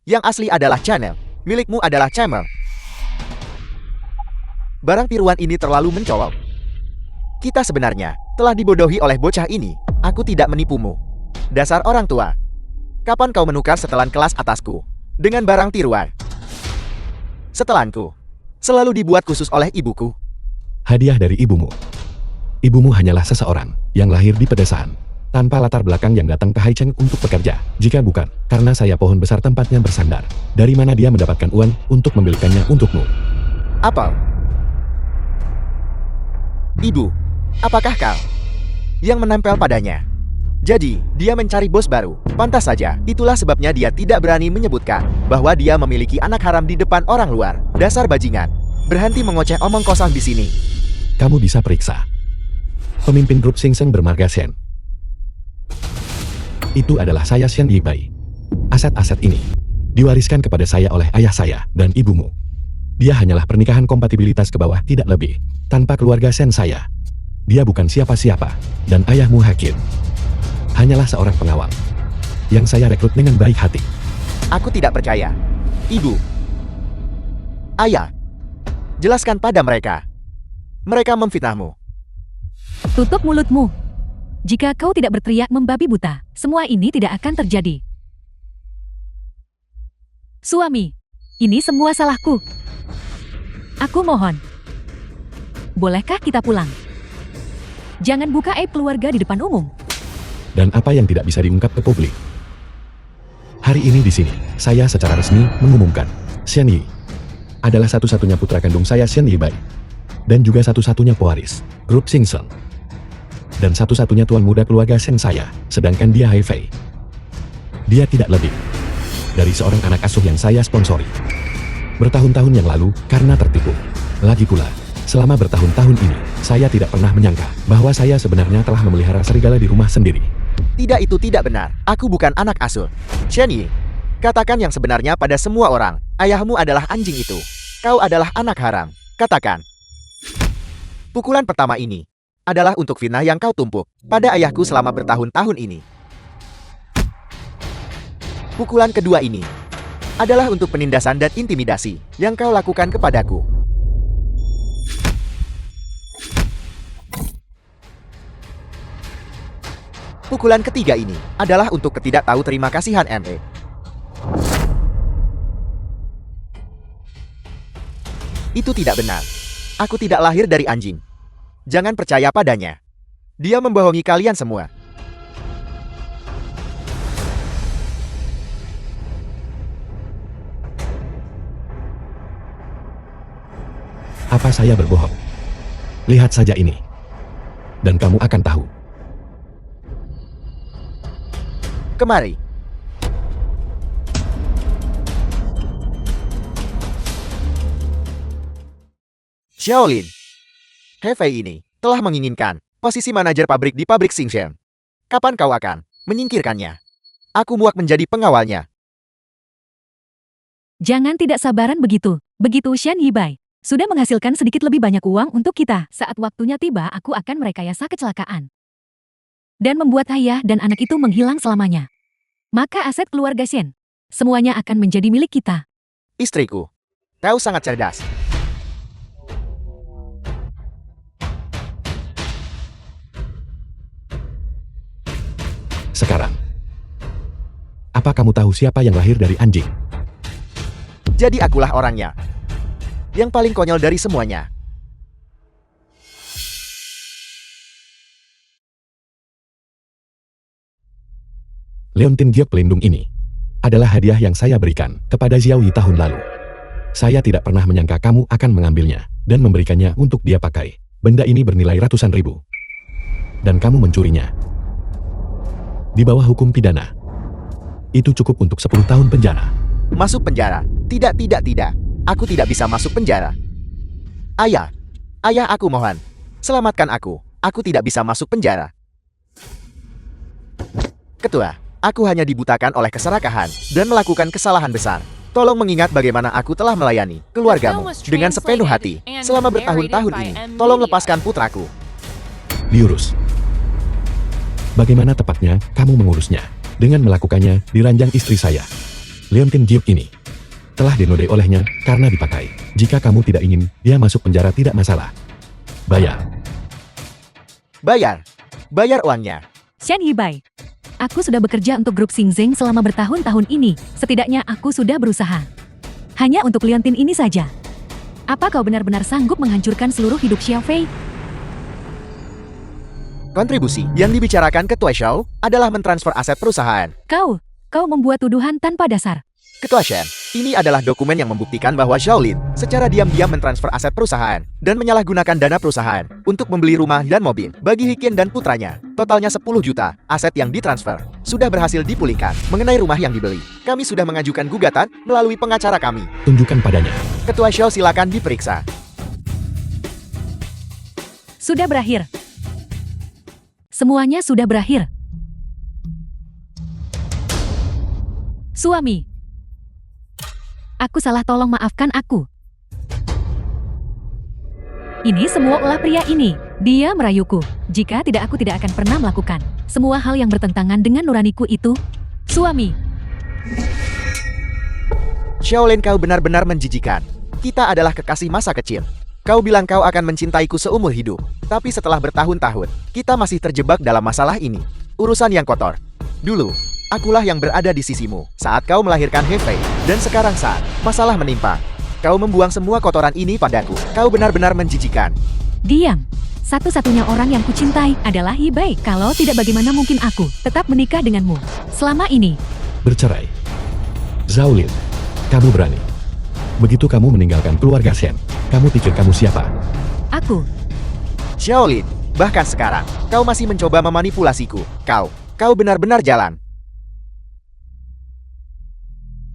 [SPEAKER 2] Yang asli adalah channel. Milikmu adalah Chamber. Barang tiruan ini terlalu mencolok. Kita sebenarnya telah dibodohi oleh bocah ini. Aku tidak menipumu. Dasar orang tua. Kapan kau menukar setelan kelas atasku dengan barang tiruan? Setelanku selalu dibuat khusus oleh ibuku.
[SPEAKER 1] Hadiah dari ibumu. Ibumu hanyalah seseorang yang lahir di pedesaan, tanpa latar belakang yang datang ke Haicheng untuk bekerja. Jika bukan, karena saya pohon besar tempatnya bersandar. Dari mana dia mendapatkan uang untuk membelikannya untukmu?
[SPEAKER 2] Apel. Ibu, apakah kau yang menempel padanya? Jadi, dia mencari bos baru. Pantas saja, itulah sebabnya dia tidak berani menyebutkan bahwa dia memiliki anak haram di depan orang luar. Dasar bajingan. Berhenti mengoceh omong kosong di sini.
[SPEAKER 1] Kamu bisa periksa. Pemimpin grup Sing Seng bermarga Shen. Itu adalah saya, Shen Yibai. Aset-aset ini diwariskan kepada saya oleh ayah saya dan ibumu. Dia hanyalah pernikahan kompatibilitas ke bawah, tidak lebih. Tanpa keluarga Shen saya, dia bukan siapa-siapa. Dan ayahmu Hakim hanyalah seorang pengawal yang saya rekrut dengan baik hati.
[SPEAKER 2] Aku tidak percaya. Ibu. Ayah. Jelaskan pada mereka. Mereka memfitnahmu.
[SPEAKER 3] Tutup mulutmu. Jika kau tidak berteriak membabi buta, semua ini tidak akan terjadi. Suami, ini semua salahku. Aku mohon. Bolehkah kita pulang? Jangan buka aib keluarga di depan umum.
[SPEAKER 1] Dan apa yang tidak bisa diungkap ke publik? Hari ini di sini, saya secara resmi mengumumkan, Shen Yi adalah satu-satunya putra kandung saya, Shen Yibai. Dan juga satu-satunya pewaris grup Sing Seng. Dan satu-satunya tuan muda keluarga Shen saya, sedangkan dia Hai Fei. Dia tidak lebih dari seorang anak asuh yang saya sponsori bertahun-tahun yang lalu karena tertipu. Lagi pula, selama bertahun-tahun ini, saya tidak pernah menyangka bahwa saya sebenarnya telah memelihara serigala di rumah sendiri.
[SPEAKER 2] Tidak, itu tidak benar. Aku bukan anak asuh. Shen Yi, katakan yang sebenarnya pada semua orang. Ayahmu adalah anjing itu. Kau adalah anak haram. Katakan. Pukulan pertama ini adalah untuk fitnah yang kau tumpuk pada ayahku selama bertahun-tahun ini. Pukulan kedua ini adalah untuk penindasan dan intimidasi yang kau lakukan kepadaku. Pukulan ketiga ini adalah untuk ketidaktahu terima kasihan ME. Itu tidak benar. Aku tidak lahir dari anjing. Jangan percaya padanya. Dia membohongi kalian semua.
[SPEAKER 1] Apa saya berbohong? Lihat saja ini. Dan kamu akan tahu.
[SPEAKER 2] Kemari. Xiaolin. Hai Fei ini telah menginginkan posisi manajer pabrik di pabrik Xingchen. Kapan kau akan menyingkirkannya? Aku muak menjadi pengawalnya.
[SPEAKER 3] Jangan tidak sabaran begitu. Begitu Shen Yibai sudah menghasilkan sedikit lebih banyak uang untuk kita. Saat waktunya tiba, aku akan merekayasa kecelakaan. Dan membuat ayah dan anak itu menghilang selamanya. Maka aset keluarga Shen semuanya akan menjadi milik kita.
[SPEAKER 2] Istriku, kau sangat cerdas.
[SPEAKER 1] Sekarang, apa kamu tahu siapa yang lahir dari anjing?
[SPEAKER 2] Jadi akulah orangnya. Yang paling konyol dari semuanya.
[SPEAKER 1] Leontin Giok pelindung ini adalah hadiah yang saya berikan kepada Xiao Yi tahun lalu. Saya tidak pernah menyangka kamu akan mengambilnya dan memberikannya untuk dia pakai. Benda ini bernilai ratusan ribu. Dan kamu mencurinya. Di bawah hukum pidana. Itu cukup untuk 10 tahun penjara.
[SPEAKER 2] Masuk penjara? Tidak. Aku tidak bisa masuk penjara. Ayah, aku mohon. Selamatkan aku. Aku tidak bisa masuk penjara. Ketua, aku hanya dibutakan oleh keserakahan dan melakukan kesalahan besar. Tolong mengingat bagaimana aku telah melayani keluargamu dengan sepenuh hati selama bertahun-tahun ini. Tolong lepaskan putraku.
[SPEAKER 1] Diurus. Bagaimana tepatnya kamu mengurusnya? Dengan melakukannya di ranjang istri saya. Leontin Giok ini telah dinodai olehnya karena dipakai. Jika kamu tidak ingin dia masuk penjara tidak masalah. Bayar.
[SPEAKER 2] Bayar. Bayar uangnya.
[SPEAKER 3] Shen Yibai. Aku sudah bekerja untuk grup Xing Zeng selama bertahun-tahun ini. Setidaknya aku sudah berusaha. Hanya untuk liontin ini saja. Apa kau benar-benar sanggup menghancurkan seluruh hidup Xiao Fei?
[SPEAKER 2] Kontribusi yang dibicarakan Ketua Xiao adalah mentransfer aset perusahaan.
[SPEAKER 3] Kau membuat tuduhan tanpa dasar.
[SPEAKER 2] Ketua Shen, ini adalah dokumen yang membuktikan bahwa Xiaolin secara diam-diam mentransfer aset perusahaan dan menyalahgunakan dana perusahaan untuk membeli rumah dan mobil bagi Hikin dan putranya. Totalnya 10 juta aset yang ditransfer sudah berhasil dipulihkan. Mengenai rumah yang dibeli, kami sudah mengajukan gugatan melalui pengacara kami.
[SPEAKER 1] Tunjukkan padanya.
[SPEAKER 2] Ketua Xiao silakan diperiksa.
[SPEAKER 3] Sudah berakhir. Semuanya sudah berakhir. Suami. Aku salah, tolong maafkan aku. Ini semua ulah pria ini. Dia merayuku. Jika tidak, aku tidak akan pernah melakukan semua hal yang bertentangan dengan nuraniku itu. Suami.
[SPEAKER 2] Xiaolin, kau benar-benar menjijikan. Kita adalah kekasih masa kecil. Kau bilang kau akan mencintaiku seumur hidup. Tapi setelah bertahun-tahun, kita masih terjebak dalam masalah ini. Urusan yang kotor. Dulu, akulah yang berada di sisimu saat kau melahirkan Hefei. Dan sekarang saat masalah menimpa, kau membuang semua kotoran ini padaku. Kau benar-benar menjijikan.
[SPEAKER 3] Diam. Satu-satunya orang yang kucintai adalah Yibai. Kalau tidak, bagaimana mungkin aku tetap menikah denganmu selama ini?
[SPEAKER 1] Bercerai. Zhao Lin, kamu berani. Begitu kamu meninggalkan keluarga Shen, kamu pikir kamu siapa?
[SPEAKER 3] Aku.
[SPEAKER 2] Xiaolin, bahkan sekarang, kau masih mencoba memanipulasiku. Kau benar-benar jalan.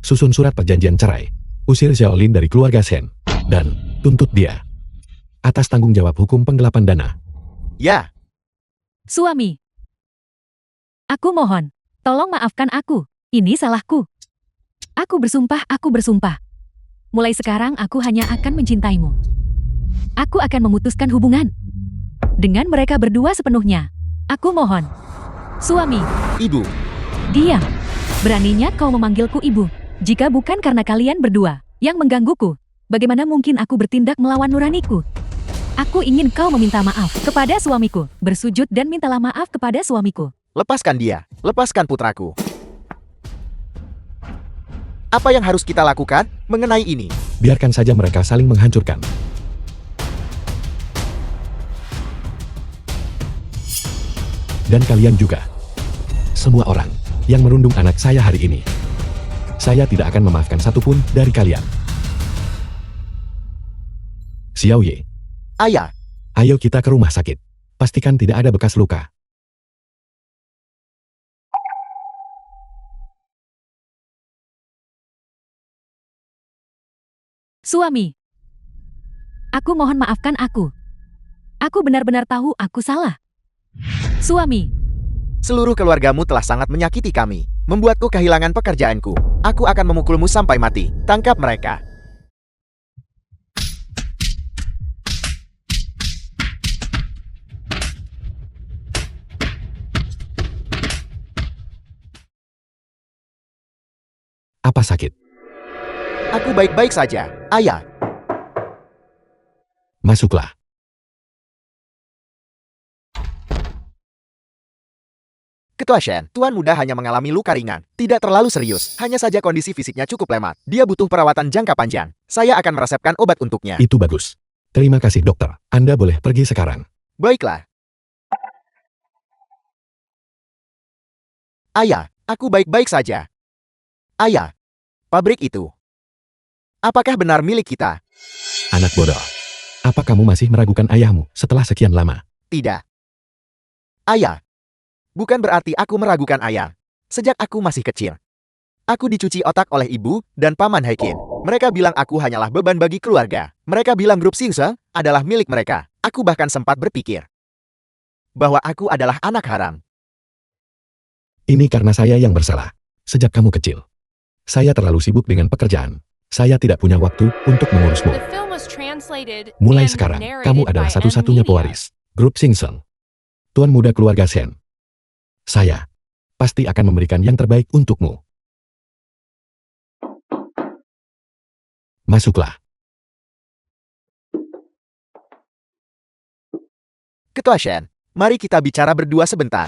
[SPEAKER 1] Susun surat perjanjian cerai. Usir Zhao Lin dari keluarga Shen. Dan tuntut dia atas tanggung jawab hukum penggelapan dana.
[SPEAKER 2] Ya,
[SPEAKER 3] Suami. Aku mohon, tolong maafkan aku. Ini salahku. Aku bersumpah. Mulai sekarang aku hanya akan mencintaimu. Aku akan memutuskan hubungan dengan mereka berdua sepenuhnya. Aku mohon. Suami.
[SPEAKER 2] ibu.
[SPEAKER 3] Diam. Beraninya kau memanggilku ibu. Jika bukan karena kalian berdua yang menggangguku, bagaimana mungkin aku bertindak melawan nuraniku? Aku ingin kau meminta maaf kepada suamiku. Bersujud dan mintalah maaf kepada suamiku.
[SPEAKER 2] Lepaskan dia. Lepaskan putraku. Apa yang harus kita lakukan mengenai ini?
[SPEAKER 1] Biarkan saja mereka saling menghancurkan. Dan kalian juga. Semua orang yang merundung anak saya hari ini. Saya tidak akan memaafkan satupun dari kalian. Xiao Ye,
[SPEAKER 2] Ayah,
[SPEAKER 1] ayo kita ke rumah sakit. Pastikan tidak ada bekas luka.
[SPEAKER 3] Suami. Aku mohon maafkan aku. Aku benar-benar tahu aku salah. Suami.
[SPEAKER 2] seluruh keluargamu telah sangat menyakiti kami, membuatku kehilangan pekerjaanku. Aku akan memukulmu sampai mati. Tangkap mereka.
[SPEAKER 1] Apa sakit?
[SPEAKER 2] Aku baik-baik saja, Ayah.
[SPEAKER 1] Masuklah.
[SPEAKER 2] Ketua Shen, Tuan Muda hanya mengalami luka ringan, tidak terlalu serius. Hanya saja kondisi fisiknya cukup lemah. Dia butuh perawatan jangka panjang. Saya akan meresepkan obat untuknya.
[SPEAKER 1] Itu bagus. Terima kasih dokter. Anda boleh pergi sekarang.
[SPEAKER 2] Baiklah. Ayah, aku baik-baik saja. Ayah, pabrik itu. Apakah benar milik kita?
[SPEAKER 1] Anak bodoh. Apa kamu masih meragukan ayahmu setelah sekian lama?
[SPEAKER 2] Tidak. Ayah. Bukan berarti aku meragukan ayah. Sejak aku masih kecil, aku dicuci otak oleh ibu dan paman Haikin. Mereka bilang aku hanyalah beban bagi keluarga. Mereka bilang grup Singse adalah milik mereka. Aku bahkan sempat berpikir bahwa aku adalah anak haram.
[SPEAKER 1] Ini karena saya yang bersalah. Sejak kamu kecil, saya terlalu sibuk dengan pekerjaan. Saya tidak punya waktu untuk mengurusmu.
[SPEAKER 4] The film was translated
[SPEAKER 1] Mulai
[SPEAKER 4] and
[SPEAKER 1] sekarang,
[SPEAKER 4] narrated
[SPEAKER 1] kamu adalah
[SPEAKER 4] by M
[SPEAKER 1] satu-satunya
[SPEAKER 4] Media.
[SPEAKER 1] pewaris grup Singse. Tuan Muda keluarga Shen. Saya pasti akan memberikan yang terbaik untukmu. Masuklah.
[SPEAKER 2] Ketua Shen, mari kita bicara berdua sebentar.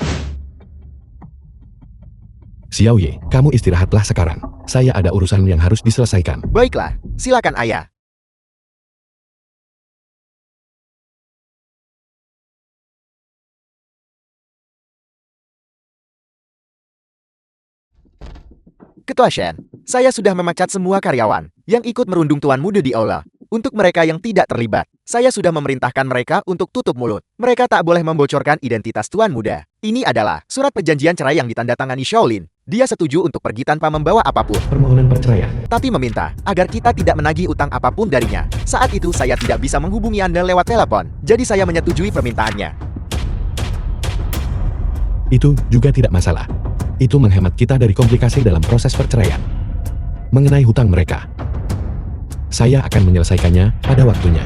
[SPEAKER 1] Xiao Ye, kamu istirahatlah sekarang. Saya ada urusan yang harus diselesaikan.
[SPEAKER 2] Baiklah, silakan ayah. Ketua Shen, saya sudah memecat semua karyawan yang ikut merundung Tuan Muda di aula. Untuk mereka yang tidak terlibat, saya sudah memerintahkan mereka untuk tutup mulut. Mereka tak boleh membocorkan identitas Tuan Muda. Ini adalah surat perjanjian cerai yang ditandatangani Shaolin. Dia setuju untuk pergi tanpa membawa apapun,
[SPEAKER 1] Permohonan perceraian.
[SPEAKER 2] tapi meminta agar kita tidak menagih utang apapun darinya. Saat itu saya tidak bisa menghubungi Anda lewat telepon, jadi saya menyetujui permintaannya.
[SPEAKER 1] Itu juga tidak masalah. Itu menghemat kita dari komplikasi dalam proses perceraian. Mengenai hutang mereka, saya akan menyelesaikannya pada waktunya.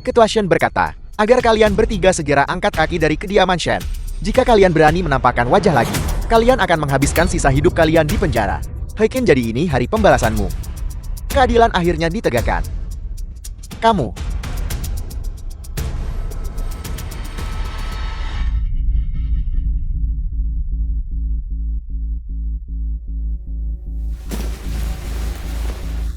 [SPEAKER 2] Ketua Shen berkata, agar kalian bertiga segera angkat kaki dari kediaman Shen. Jika kalian berani menampakkan wajah lagi, kalian akan menghabiskan sisa hidup kalian di penjara. Heiken, jadi ini hari pembalasanmu. Keadilan akhirnya ditegakkan. Kamu.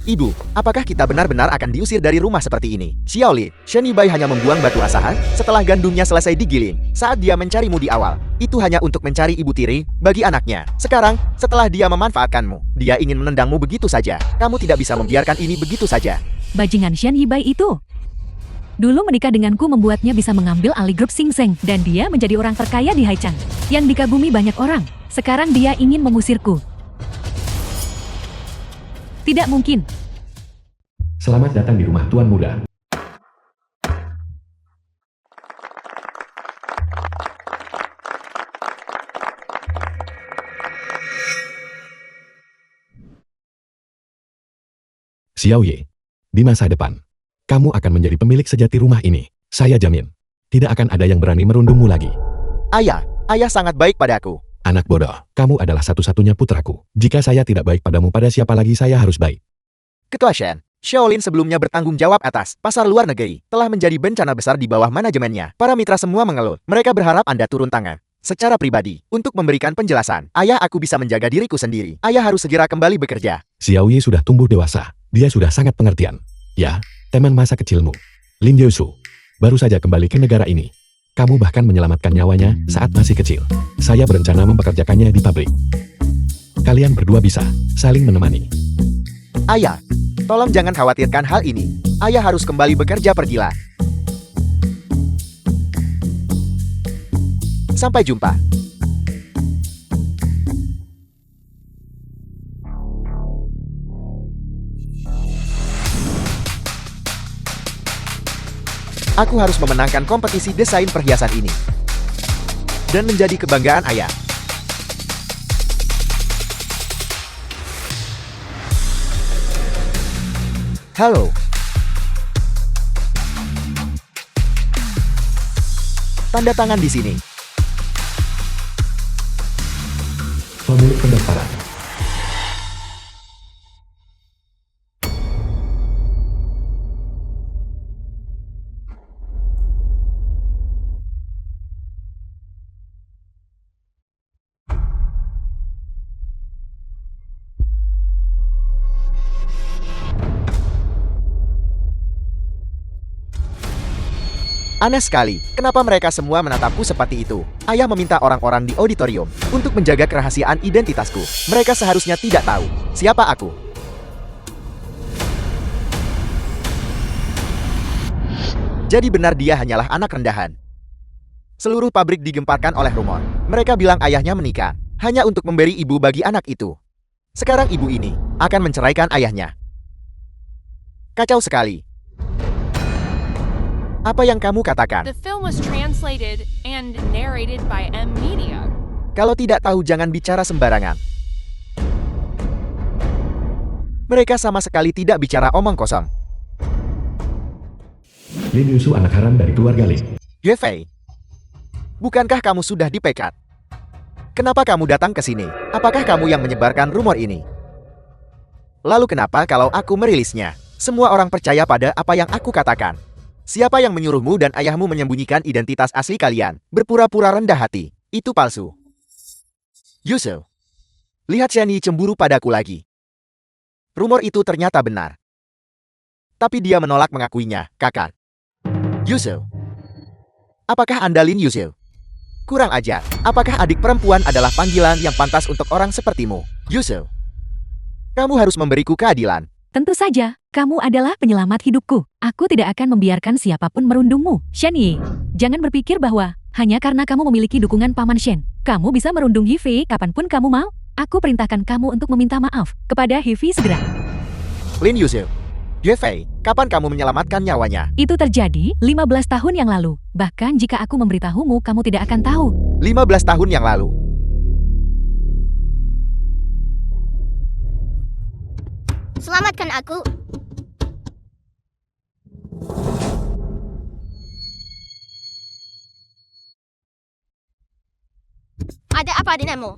[SPEAKER 2] Ibu, apakah kita benar-benar akan diusir dari rumah seperti ini? Xiaoli, Shen Yibai hanya membuang batu asahan setelah gandumnya selesai digiling. Saat dia mencarimu di awal, itu hanya untuk mencari ibu tiri bagi anaknya. Sekarang, setelah dia memanfaatkanmu, dia ingin menendangmu begitu saja. Kamu tidak bisa membiarkan ini begitu saja.
[SPEAKER 3] Bajingan Shen Yibai itu. Dulu menikah denganku membuatnya bisa mengambil alih grup Sing Seng, dan dia menjadi orang terkaya di Haichang, yang dikagumi banyak orang. Sekarang dia ingin mengusirku. Tidak mungkin.
[SPEAKER 1] Selamat datang di rumah Tuan Muda. Xiao Ye, di masa depan, kamu akan menjadi pemilik sejati rumah ini. Saya jamin, tidak akan ada yang berani merundungmu lagi.
[SPEAKER 2] Ayah sangat baik padaku.
[SPEAKER 1] Anak bodoh, kamu adalah satu-satunya putraku. Jika saya tidak baik padamu, pada siapa lagi saya harus baik?
[SPEAKER 2] Ketua Shen, Shaolin sebelumnya bertanggung jawab atas pasar luar negeri, telah menjadi bencana besar di bawah manajemennya. Para mitra semua mengeluh. Mereka berharap Anda turun tangan secara pribadi untuk memberikan penjelasan. Ayah, aku bisa menjaga diriku sendiri. Ayah harus segera kembali bekerja.
[SPEAKER 1] Xiao Ye sudah tumbuh dewasa. Dia sudah sangat pengertian. Ya, teman masa kecilmu, Lin Jiusu, baru saja kembali ke negara ini. Kamu bahkan menyelamatkan nyawanya saat masih kecil. Saya berencana mempekerjakannya di pabrik. Kalian berdua bisa saling menemani.
[SPEAKER 2] Ayah, tolong jangan khawatirkan hal ini. Ayah harus kembali bekerja, pergilah. Sampai jumpa. Aku harus memenangkan kompetisi desain perhiasan ini dan menjadi kebanggaan ayah. Halo. Tanda tangan di sini.
[SPEAKER 1] Formulir pendaftaran.
[SPEAKER 2] Aneh sekali, kenapa mereka semua menatapku seperti itu? Ayah meminta orang-orang di auditorium untuk menjaga kerahasiaan identitasku. Mereka seharusnya tidak tahu siapa aku. Jadi benar dia hanyalah anak rendahan. Seluruh pabrik digemparkan oleh rumor. Mereka bilang ayahnya menikah hanya untuk memberi ibu bagi anak itu. Sekarang ibu ini akan menceraikan ayahnya. Kacau sekali. Apa yang kamu katakan?
[SPEAKER 4] The film was translated and narrated by M Media.
[SPEAKER 2] Kalau tidak tahu jangan bicara sembarangan. Mereka sama sekali tidak bicara omong kosong.
[SPEAKER 1] Lin Yushu anak haram dari keluarga Lin.
[SPEAKER 2] Yue Fei, bukankah kamu sudah dipecat? Kenapa kamu datang ke sini? Apakah kamu yang menyebarkan rumor ini? Lalu kenapa kalau aku merilisnya? Semua orang percaya pada apa yang aku katakan. Siapa yang menyuruhmu dan ayahmu menyembunyikan identitas asli kalian? Berpura-pura rendah hati. Itu palsu. Yusuf, lihat Shen Yi cemburu padaku lagi. Rumor itu ternyata benar. Tapi dia menolak mengakuinya, kakak. Yusuf, apakah Anda Lin Yusuf? Kurang ajar. Apakah adik perempuan adalah panggilan yang pantas untuk orang sepertimu? Yusuf, kamu harus memberiku keadilan.
[SPEAKER 3] Tentu saja, kamu adalah penyelamat hidupku. Aku tidak akan membiarkan siapapun merundungmu. Shen Yi, jangan berpikir bahwa hanya karena kamu memiliki dukungan Paman Shen, kamu bisa merundung Hifi kapanpun kamu mau. Aku perintahkan kamu untuk meminta maaf kepada Hifi segera.
[SPEAKER 2] Lin Yusuf, Yue Fei, kapan kamu menyelamatkan nyawanya?
[SPEAKER 3] Itu terjadi 15 tahun yang lalu. Bahkan jika aku memberitahumu, kamu tidak akan tahu.
[SPEAKER 2] 15 tahun yang lalu.
[SPEAKER 5] Selamatkan aku. Ada apa denganmu?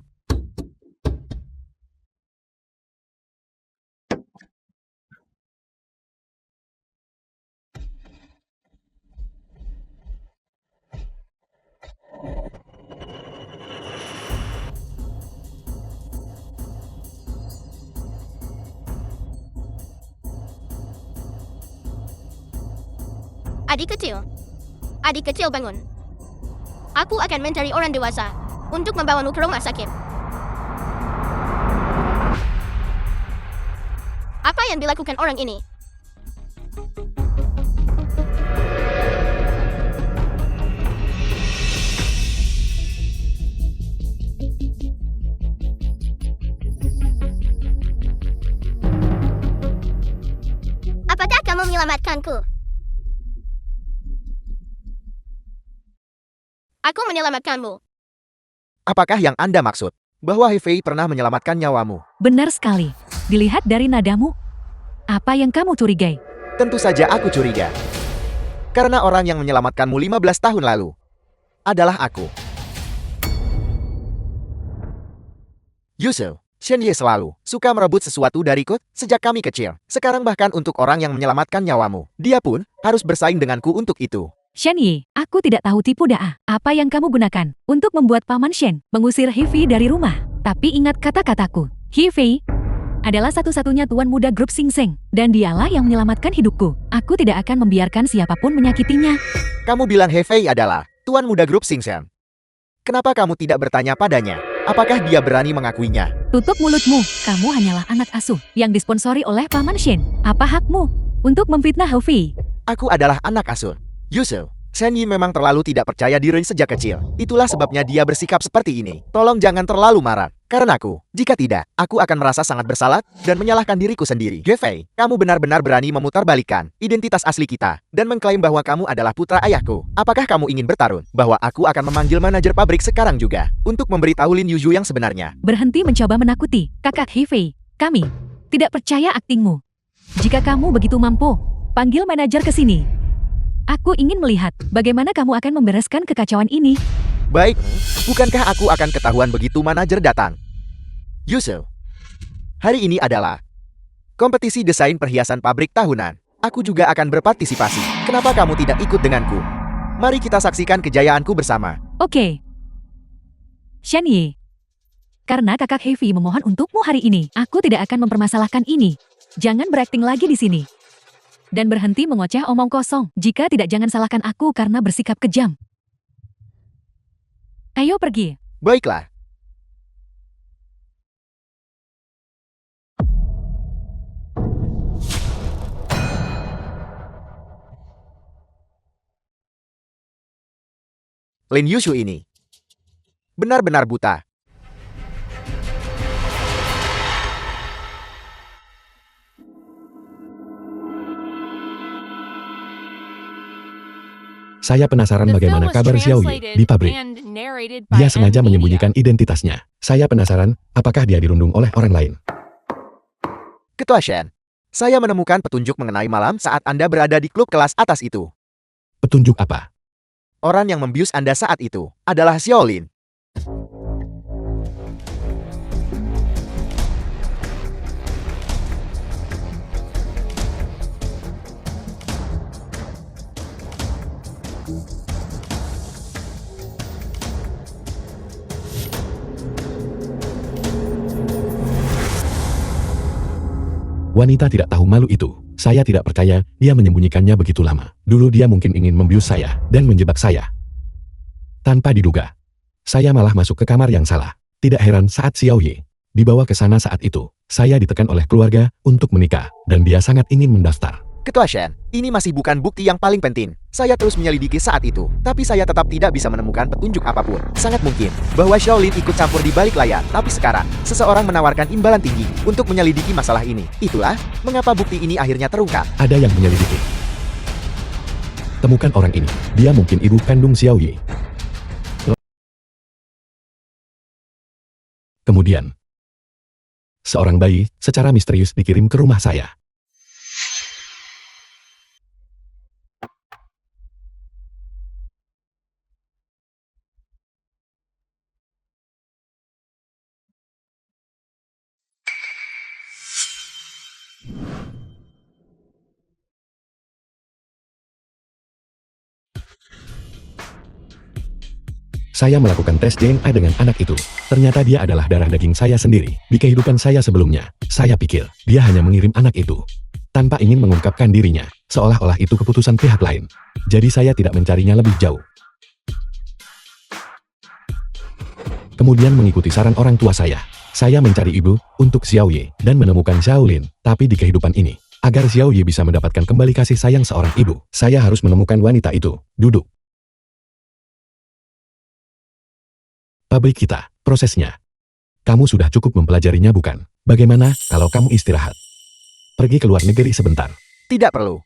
[SPEAKER 5] Adik kecil bangun. Aku akan mencari orang dewasa untuk membawamu ke rumah sakit. Apa yang dilakukan orang ini? Apakah kamu menyelamatkanku? Aku menyelamatkanmu.
[SPEAKER 2] Apakah yang Anda maksud? Bahwa Hefei pernah menyelamatkan nyawamu?
[SPEAKER 3] Benar sekali. Dilihat dari nadamu, apa yang kamu curigai?
[SPEAKER 2] Tentu saja aku curiga. Karena orang yang menyelamatkanmu 15 tahun lalu adalah aku. Yusuf, Shen Ye selalu suka merebut sesuatu dariku sejak kami kecil. Sekarang bahkan untuk orang yang menyelamatkan nyawamu, dia pun harus bersaing denganku untuk itu.
[SPEAKER 3] Shen Yi, aku tidak tahu tipu daya apa yang kamu gunakan untuk membuat Paman Shen mengusir Hifi dari rumah. Tapi ingat kata-kataku, Hifi adalah satu-satunya tuan muda grup Sing Seng, dan dialah yang menyelamatkan hidupku. Aku tidak akan membiarkan siapapun menyakitinya.
[SPEAKER 2] Kamu bilang Hefei adalah tuan muda grup Sing Seng. Kenapa kamu tidak bertanya padanya? Apakah dia berani mengakuinya?
[SPEAKER 3] Tutup mulutmu, kamu hanyalah anak asuh yang disponsori oleh Paman Shen. Apa hakmu untuk memfitnah Hifi?
[SPEAKER 2] Aku adalah anak asuh. Yusuf, Shen Yi memang terlalu tidak percaya diri sejak kecil. Itulah sebabnya dia bersikap seperti ini. Tolong jangan terlalu marah. Karenaku, jika tidak, aku akan merasa sangat bersalah dan menyalahkan diriku sendiri. Hefei, kamu benar-benar berani memutarbalikkan identitas asli kita dan mengklaim bahwa kamu adalah putra ayahku. Apakah kamu ingin bertarung bahwa aku akan memanggil manajer pabrik sekarang juga untuk memberitahu Lin Yuzhu yang sebenarnya?
[SPEAKER 3] Berhenti mencoba menakuti, kakak Hefei. Kami tidak percaya aktingmu. Jika kamu begitu mampu, panggil manajer ke sini. Aku ingin melihat bagaimana kamu akan membereskan kekacauan ini.
[SPEAKER 2] Baik, bukankah aku akan ketahuan begitu manajer datang? Yusuf, hari ini adalah kompetisi desain perhiasan pabrik tahunan. Aku juga akan berpartisipasi. Kenapa kamu tidak ikut denganku? Mari kita saksikan kejayaanku bersama.
[SPEAKER 3] Oke. Shen Yi, karena kakak Heavy memohon untukmu hari ini, aku tidak akan mempermasalahkan ini. Jangan berakting lagi di sini. Dan berhenti mengoceh omong kosong. Jika tidak, jangan salahkan aku karena bersikap kejam. Ayo pergi.
[SPEAKER 2] Baiklah. Lin Yushu ini benar-benar buta.
[SPEAKER 1] Saya penasaran
[SPEAKER 4] The film
[SPEAKER 1] bagaimana
[SPEAKER 4] was
[SPEAKER 1] kabar Xiao Yi
[SPEAKER 4] translated
[SPEAKER 1] di pabrik.
[SPEAKER 4] and narrated by
[SPEAKER 1] Dia sengaja
[SPEAKER 4] M Media.
[SPEAKER 1] menyembunyikan identitasnya. Saya penasaran, apakah dia dirundung oleh orang lain?
[SPEAKER 2] Ketua Shen, saya menemukan petunjuk mengenai malam saat Anda berada di klub kelas atas itu.
[SPEAKER 1] Petunjuk apa?
[SPEAKER 2] Orang yang membius Anda saat itu adalah Xiaolin.
[SPEAKER 1] Wanita tidak tahu malu itu. Saya tidak percaya dia menyembunyikannya begitu lama. Dulu dia mungkin ingin membius saya dan menjebak saya. Tanpa diduga, saya malah masuk ke kamar yang salah. Tidak heran saat Xiao Ye dibawa ke sana saat itu. Saya ditekan oleh keluarga untuk menikah dan dia sangat ingin mendaftar.
[SPEAKER 2] Ketua Shen, ini masih bukan bukti yang paling penting. Saya terus menyelidiki saat itu, tapi saya tetap tidak bisa menemukan petunjuk apapun. Sangat mungkin bahwa Xiaolin ikut campur di balik layar, tapi sekarang, seseorang menawarkan imbalan tinggi untuk menyelidiki masalah ini. Itulah mengapa bukti ini akhirnya terungkap.
[SPEAKER 1] Ada yang menyelidiki. Temukan orang ini. Dia mungkin ibu kandung Xiao Ye. Kemudian, seorang bayi secara misterius dikirim ke rumah saya. Saya melakukan tes DNA dengan anak itu. Ternyata dia adalah darah daging saya sendiri. Di kehidupan saya sebelumnya, saya pikir dia hanya mengirim anak itu tanpa ingin mengungkapkan dirinya, seolah-olah itu keputusan pihak lain. Jadi saya tidak mencarinya lebih jauh. Kemudian mengikuti saran orang tua saya mencari ibu untuk Xiao Ye dan menemukan Xiaolin. Tapi di kehidupan ini, agar Xiao Ye bisa mendapatkan kembali kasih sayang seorang ibu, saya harus menemukan wanita itu. Duduk. Pabrik kita, prosesnya. Kamu sudah cukup mempelajarinya bukan? Bagaimana kalau kamu istirahat? Pergi ke luar negeri sebentar.
[SPEAKER 2] Tidak perlu.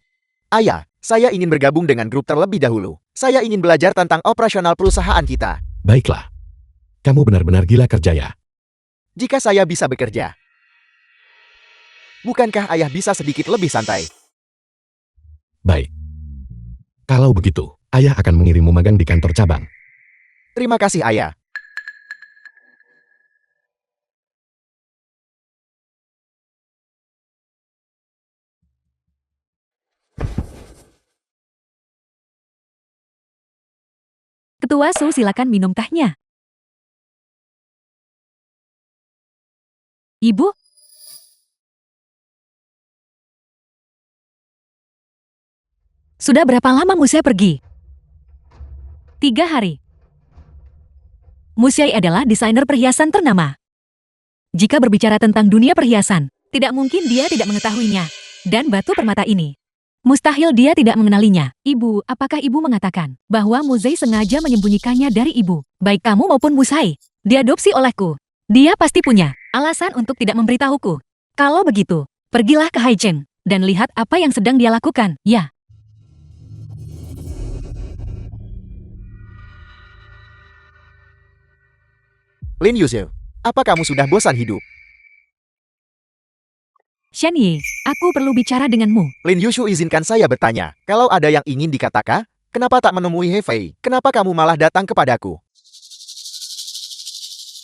[SPEAKER 2] Ayah, saya ingin bergabung dengan grup terlebih dahulu. Saya ingin belajar tentang operasional perusahaan kita.
[SPEAKER 1] Baiklah. Kamu benar-benar gila kerja ya.
[SPEAKER 2] Jika saya bisa bekerja, bukankah ayah bisa sedikit lebih santai?
[SPEAKER 1] Baik. Kalau begitu, ayah akan mengirimmu magang di kantor cabang.
[SPEAKER 2] Terima kasih ayah.
[SPEAKER 3] Ketua Su, silakan minum tehnya. Ibu? Sudah berapa lama Musai pergi? 3 hari. Musai adalah desainer perhiasan ternama. Jika berbicara tentang dunia perhiasan, tidak mungkin dia tidak mengetahuinya. Dan batu permata ini, mustahil dia tidak mengenalinya. Ibu, apakah ibu mengatakan bahwa Musai sengaja menyembunyikannya dari ibu? Baik kamu maupun Musai, diadopsi olehku. Dia pasti punya alasan untuk tidak memberitahuku. Kalau begitu, pergilah ke Haicheng dan lihat apa yang sedang dia lakukan. Ya.
[SPEAKER 2] Lin Yusuf, apa kamu sudah bosan hidup?
[SPEAKER 3] Shen Yi, aku perlu bicara denganmu.
[SPEAKER 2] Lin Yushu, izinkan saya bertanya. Kalau ada yang ingin dikatakan, kenapa tak menemui He Fei? Kenapa kamu malah datang kepadaku?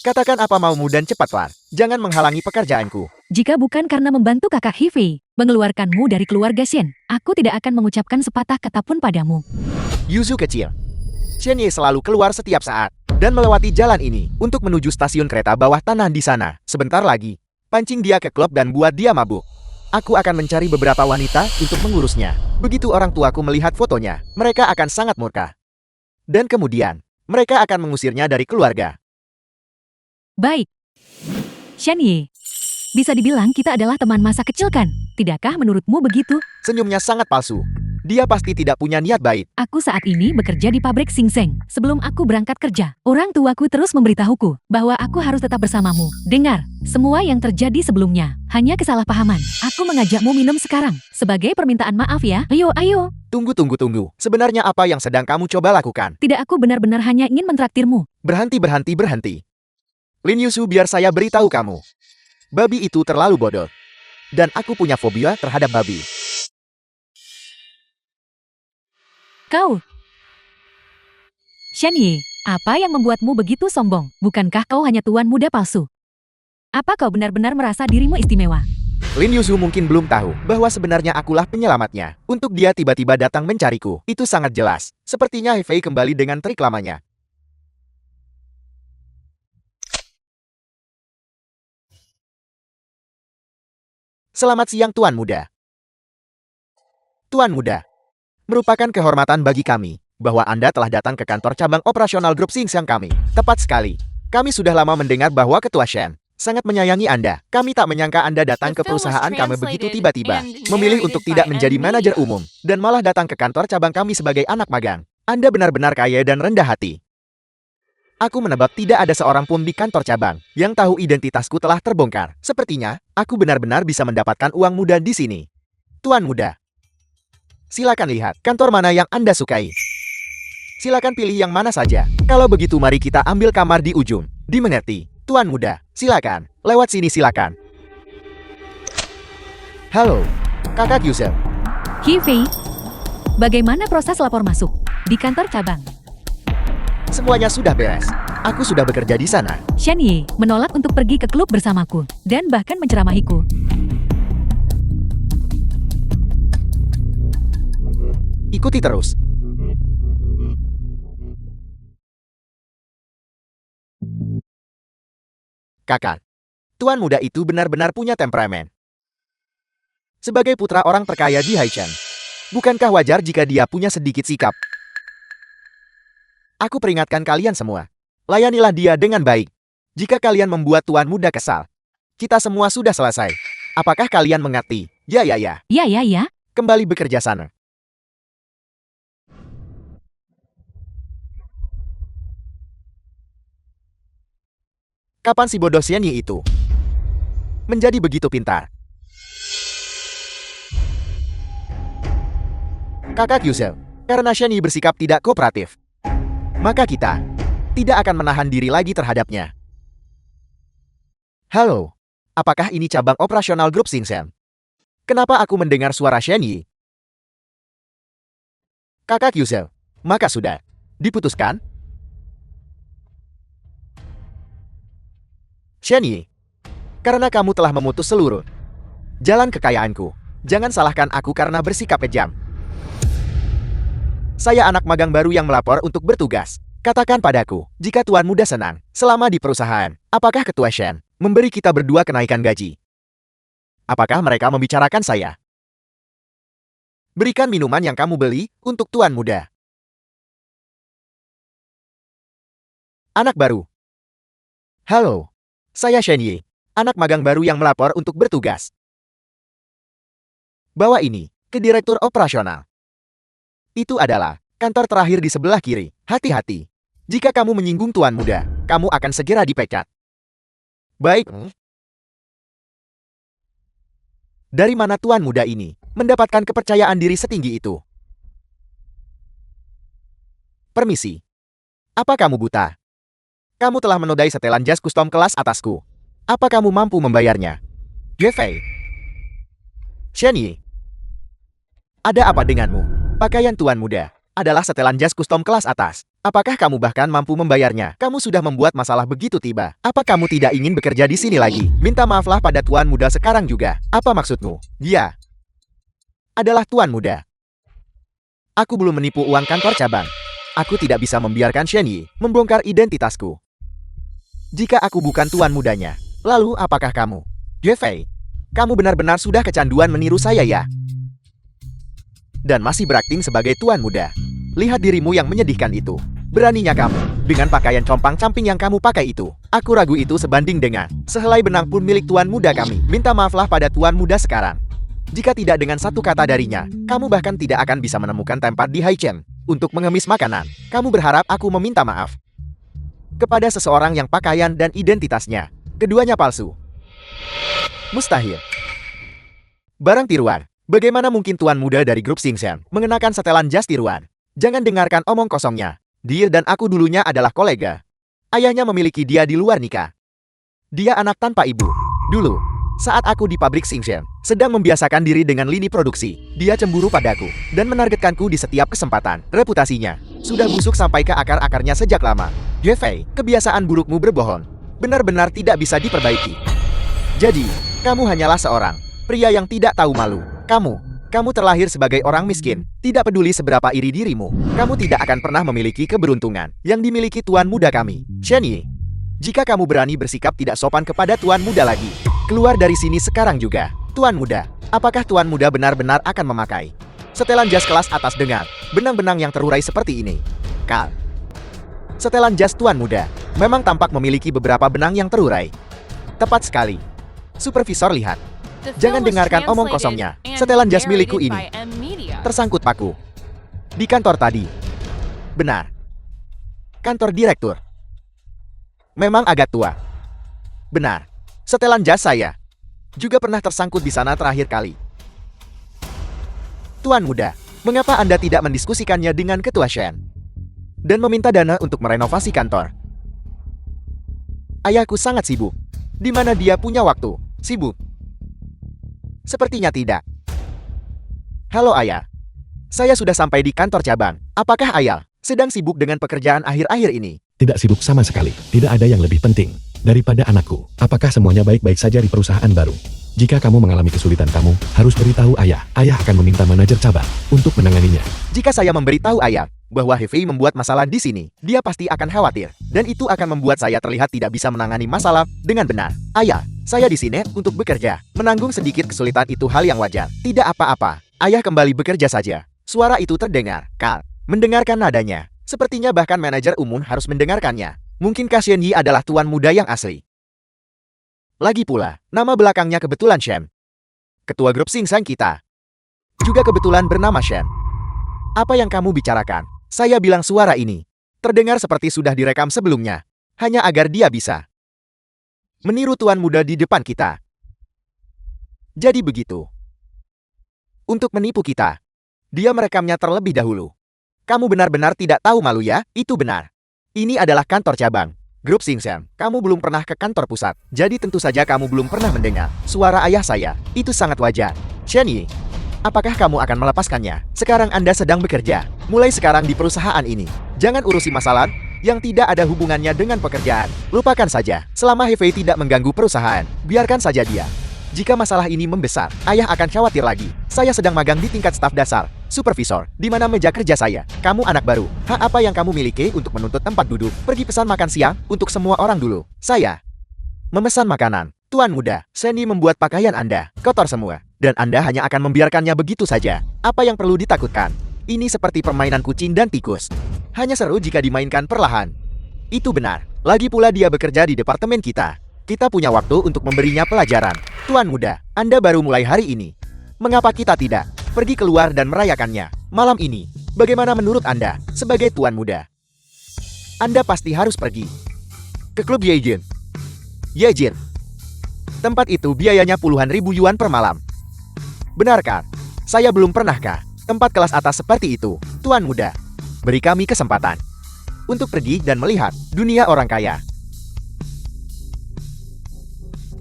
[SPEAKER 2] Katakan apa maumu dan cepatlah. Jangan menghalangi pekerjaanku.
[SPEAKER 3] Jika bukan karena membantu kakak Hifei mengeluarkanmu dari keluarga Shen, aku tidak akan mengucapkan sepatah kata pun padamu.
[SPEAKER 2] Yuzu kecil. Shen Ye selalu keluar setiap saat dan melewati jalan ini untuk menuju stasiun kereta bawah tanah di sana. Sebentar lagi, pancing dia ke klub dan buat dia mabuk. Aku akan mencari beberapa wanita untuk mengurusnya. Begitu orang tuaku melihat fotonya, mereka akan sangat murka. Dan kemudian, mereka akan mengusirnya dari keluarga.
[SPEAKER 3] Baik. Shen Yi, bisa dibilang kita adalah teman masa kecil kan? Tidakkah menurutmu begitu?
[SPEAKER 2] Senyumnya sangat palsu. Dia pasti tidak punya niat baik.
[SPEAKER 3] Aku saat ini bekerja di pabrik Sing Seng. Sebelum aku berangkat kerja, orang tuaku terus memberitahuku bahwa aku harus tetap bersamamu. Dengar, semua yang terjadi sebelumnya hanya kesalahpahaman. Aku mengajakmu minum sekarang. Sebagai permintaan maaf ya. Ayo, ayo.
[SPEAKER 2] Tunggu. Sebenarnya apa yang sedang kamu coba lakukan?
[SPEAKER 3] Tidak, aku benar-benar hanya ingin mentraktirmu.
[SPEAKER 2] Berhenti. Lin Yushu, biar saya beritahu kamu. Babi itu terlalu bodoh. Dan aku punya fobia terhadap babi.
[SPEAKER 3] Kau. Shen Yi, apa yang membuatmu begitu sombong? Bukankah kau hanya tuan muda palsu? Apa kau benar-benar merasa dirimu istimewa?
[SPEAKER 2] Lin Yuzhu mungkin belum tahu bahwa sebenarnya akulah penyelamatnya. Untuk dia tiba-tiba datang mencariku, itu sangat jelas. Sepertinya He Fei kembali dengan trik lamanya. Selamat siang Tuan Muda. Tuan Muda, merupakan kehormatan bagi kami bahwa Anda telah datang ke kantor cabang operasional grup Xinxiang kami. Tepat sekali. Kami sudah lama mendengar bahwa Ketua Shen sangat menyayangi Anda. Kami tak menyangka Anda datang ke perusahaan kami begitu tiba-tiba, memilih untuk tidak menjadi manajer umum, dan malah datang ke kantor cabang kami sebagai anak magang. Anda benar-benar kaya dan rendah hati. Aku menebak tidak ada seorang pun di kantor cabang yang tahu identitasku telah terbongkar. Sepertinya, aku benar-benar bisa mendapatkan uang muda di sini. Tuan Muda, silakan lihat kantor mana yang Anda sukai. Silakan pilih yang mana saja. Kalau begitu mari kita ambil kamar di ujung. Dimengerti, Tuan Muda. Silakan, lewat sini silakan. Halo, Kakak Yusel.
[SPEAKER 3] He Fei, bagaimana proses lapor masuk di kantor cabang?
[SPEAKER 2] Semuanya sudah beres. Aku sudah bekerja di sana.
[SPEAKER 3] Shen Yi menolak untuk pergi ke klub bersamaku dan bahkan menceramahiku.
[SPEAKER 2] Ikuti terus. Kakak, Tuan Muda itu benar-benar punya temperamen. Sebagai putra orang terkaya di Haichen, bukankah wajar jika dia punya sedikit sikap? Aku peringatkan kalian semua, layanilah dia dengan baik. Jika kalian membuat Tuan Muda kesal, kita semua sudah selesai. Apakah kalian mengerti? Ya.
[SPEAKER 3] Ya.
[SPEAKER 2] Kembali bekerja sana. Kapan si bodoh Shen Yi itu menjadi begitu pintar? Kakak Yusel, karena Shen Yi bersikap tidak kooperatif, maka kita tidak akan menahan diri lagi terhadapnya. Halo, apakah ini cabang operasional grup Xinxiang? Kenapa aku mendengar suara Shen Yi? Kakak Yusel, maka sudah diputuskan? Shen Yi, karena kamu telah memutus seluruh jalan kekayaanku, jangan salahkan aku karena bersikap kejam. Saya anak magang baru yang melapor untuk bertugas. Katakan padaku, jika Tuan Muda senang selama di perusahaan, apakah Ketua Shen memberi kita berdua kenaikan gaji? Apakah mereka membicarakan saya? Berikan minuman yang kamu beli untuk Tuan Muda. Anak baru. Halo, saya Shen Yi, anak magang baru yang melapor untuk bertugas. Bawa ini ke direktur operasional. Itu adalah kantor terakhir di sebelah kiri. Hati-hati. Jika kamu menyinggung Tuan Muda, kamu akan segera dipecat. Baik. Dari mana Tuan Muda ini mendapatkan kepercayaan diri setinggi itu? Permisi. Apa kamu buta? Kamu telah menodai setelan jas custom kelas atasku. Apa kamu mampu membayarnya? Ye Fei. Shen Yi. Ada apa denganmu? Pakaian Tuan Muda adalah setelan jas custom kelas atas. Apakah kamu bahkan mampu membayarnya? Kamu sudah membuat masalah begitu tiba. Apa kamu tidak ingin bekerja di sini lagi? Minta maaflah pada Tuan Muda sekarang juga. Apa maksudmu? Dia adalah Tuan Muda. Aku belum menipu uang kantor cabang. Aku tidak bisa membiarkan Shen Yi membongkar identitasku. Jika aku bukan Tuan Mudanya, lalu apakah kamu? Ye Fei, kamu benar-benar sudah kecanduan meniru saya ya? Dan masih berakting sebagai Tuan Muda. Lihat dirimu yang menyedihkan itu. Beraninya kamu, dengan pakaian compang-camping yang kamu pakai itu. Aku ragu itu sebanding dengan sehelai benang pun milik Tuan Muda kami. Minta maaflah pada Tuan Muda sekarang. Jika tidak dengan satu kata darinya, kamu bahkan tidak akan bisa menemukan tempat di Haichen untuk mengemis makanan. Kamu berharap aku meminta maaf kepada seseorang yang pakaian dan identitasnya keduanya palsu? Mustahil. Barang tiruan. Bagaimana mungkin Tuan Muda dari grup Xinxiang mengenakan setelan jas tiruan? Jangan dengarkan omong kosongnya. Dia dan aku dulunya adalah kolega. Ayahnya memiliki dia di luar nikah. Dia anak tanpa ibu. Dulu, Saat aku di pabrik Xingshen, sedang membiasakan diri dengan lini produksi, dia cemburu padaku dan menargetkanku di setiap kesempatan. Reputasinya sudah busuk sampai ke akar-akarnya sejak lama. Ye Fei, kebiasaan burukmu berbohong benar-benar tidak bisa diperbaiki. Jadi, kamu hanyalah seorang pria yang tidak tahu malu. Kamu terlahir sebagai orang miskin. Tidak peduli seberapa iri dirimu, kamu tidak akan pernah memiliki keberuntungan yang dimiliki tuan muda kami, Shen Yi. Jika kamu berani bersikap tidak sopan kepada tuan muda lagi, keluar dari sini sekarang juga. Tuan muda, apakah tuan muda benar-benar akan memakai setelan jas kelas atas dengan benang-benang yang terurai seperti ini? Kal. Setelan jas tuan muda memang tampak memiliki beberapa benang yang terurai. Tepat sekali. Supervisor lihat.
[SPEAKER 4] The
[SPEAKER 2] Jangan
[SPEAKER 4] film was
[SPEAKER 2] dengarkan omong
[SPEAKER 4] translated
[SPEAKER 2] kosongnya.
[SPEAKER 4] and
[SPEAKER 2] Setelan jas milikku
[SPEAKER 4] narrated
[SPEAKER 2] ini
[SPEAKER 4] by M Media.
[SPEAKER 2] tersangkut paku di kantor tadi. Benar. Kantor direktur. Memang agak tua. Benar. Setelan jas saya juga pernah tersangkut di sana terakhir kali. Tuan muda, mengapa Anda tidak mendiskusikannya dengan Ketua Shen dan meminta dana untuk merenovasi kantor? Ayahku sangat sibuk. Di mana dia punya waktu? Sibuk? Sepertinya tidak. Halo ayah. Saya sudah sampai di kantor cabang. Apakah ayah sedang sibuk dengan pekerjaan akhir-akhir ini?
[SPEAKER 1] Tidak sibuk sama sekali. Tidak ada yang lebih penting daripada anakku. Apakah semuanya baik-baik saja di perusahaan baru? Jika kamu mengalami kesulitan, kamu harus beritahu ayah. Ayah akan meminta manajer cabang untuk menanganinya.
[SPEAKER 2] Jika saya memberitahu ayah bahwa Hefei membuat masalah di sini, dia pasti akan khawatir. Dan itu akan membuat saya terlihat tidak bisa menangani masalah dengan benar. Ayah, saya di sini untuk bekerja. Menanggung sedikit kesulitan itu hal yang wajar. Tidak apa-apa. Ayah kembali bekerja saja. Suara itu terdengar. Kal mendengarkan nadanya. Sepertinya bahkan manajer umum harus mendengarkannya. Mungkinkah Shen Yi adalah tuan muda yang asli? Lagi pula, nama belakangnya kebetulan Shen. Ketua grup Xingshan kita juga kebetulan bernama Shen. Apa yang kamu bicarakan? Saya bilang suara ini terdengar seperti sudah direkam sebelumnya, hanya agar dia bisa meniru tuan muda di depan kita. Jadi begitu. Untuk menipu kita, dia merekamnya terlebih dahulu. Kamu benar-benar tidak tahu malu ya? Itu benar. Ini adalah kantor cabang grup Xingshan. Kamu belum pernah ke kantor pusat, jadi tentu saja kamu belum pernah mendengar suara ayah saya. Itu sangat wajar. Shen Yi, apakah kamu akan melepaskannya? Sekarang Anda sedang bekerja. Mulai sekarang di perusahaan ini, jangan urusi masalah yang tidak ada hubungannya dengan pekerjaan. Lupakan saja. Selama Hefei tidak mengganggu perusahaan, biarkan saja dia. Jika masalah ini membesar, ayah akan khawatir lagi. Saya sedang magang di tingkat staf dasar. Supervisor, di mana meja kerja saya? Kamu anak baru. Hak apa yang kamu miliki untuk menuntut tempat duduk? Pergi pesan makan siang untuk semua orang dulu. Saya memesan makanan. Tuan muda, Shen Yi membuat pakaian Anda kotor semua. Dan Anda hanya akan membiarkannya begitu saja. Apa yang perlu ditakutkan? Ini seperti permainan kucing dan tikus. Hanya seru jika dimainkan perlahan. Itu benar. Lagi pula dia bekerja di departemen kita. Kita punya waktu untuk memberinya pelajaran. Tuan muda, Anda baru mulai hari ini. Mengapa kita tidak pergi keluar dan merayakannya malam ini? Bagaimana menurut Anda sebagai tuan muda? Anda pasti harus pergi ke klub Yejin. Yejin. Tempat itu biayanya puluhan ribu yuan per malam. Benarkah? Saya belum pernahkah tempat kelas atas seperti itu? Tuan muda, beri kami kesempatan untuk pergi dan melihat dunia orang kaya.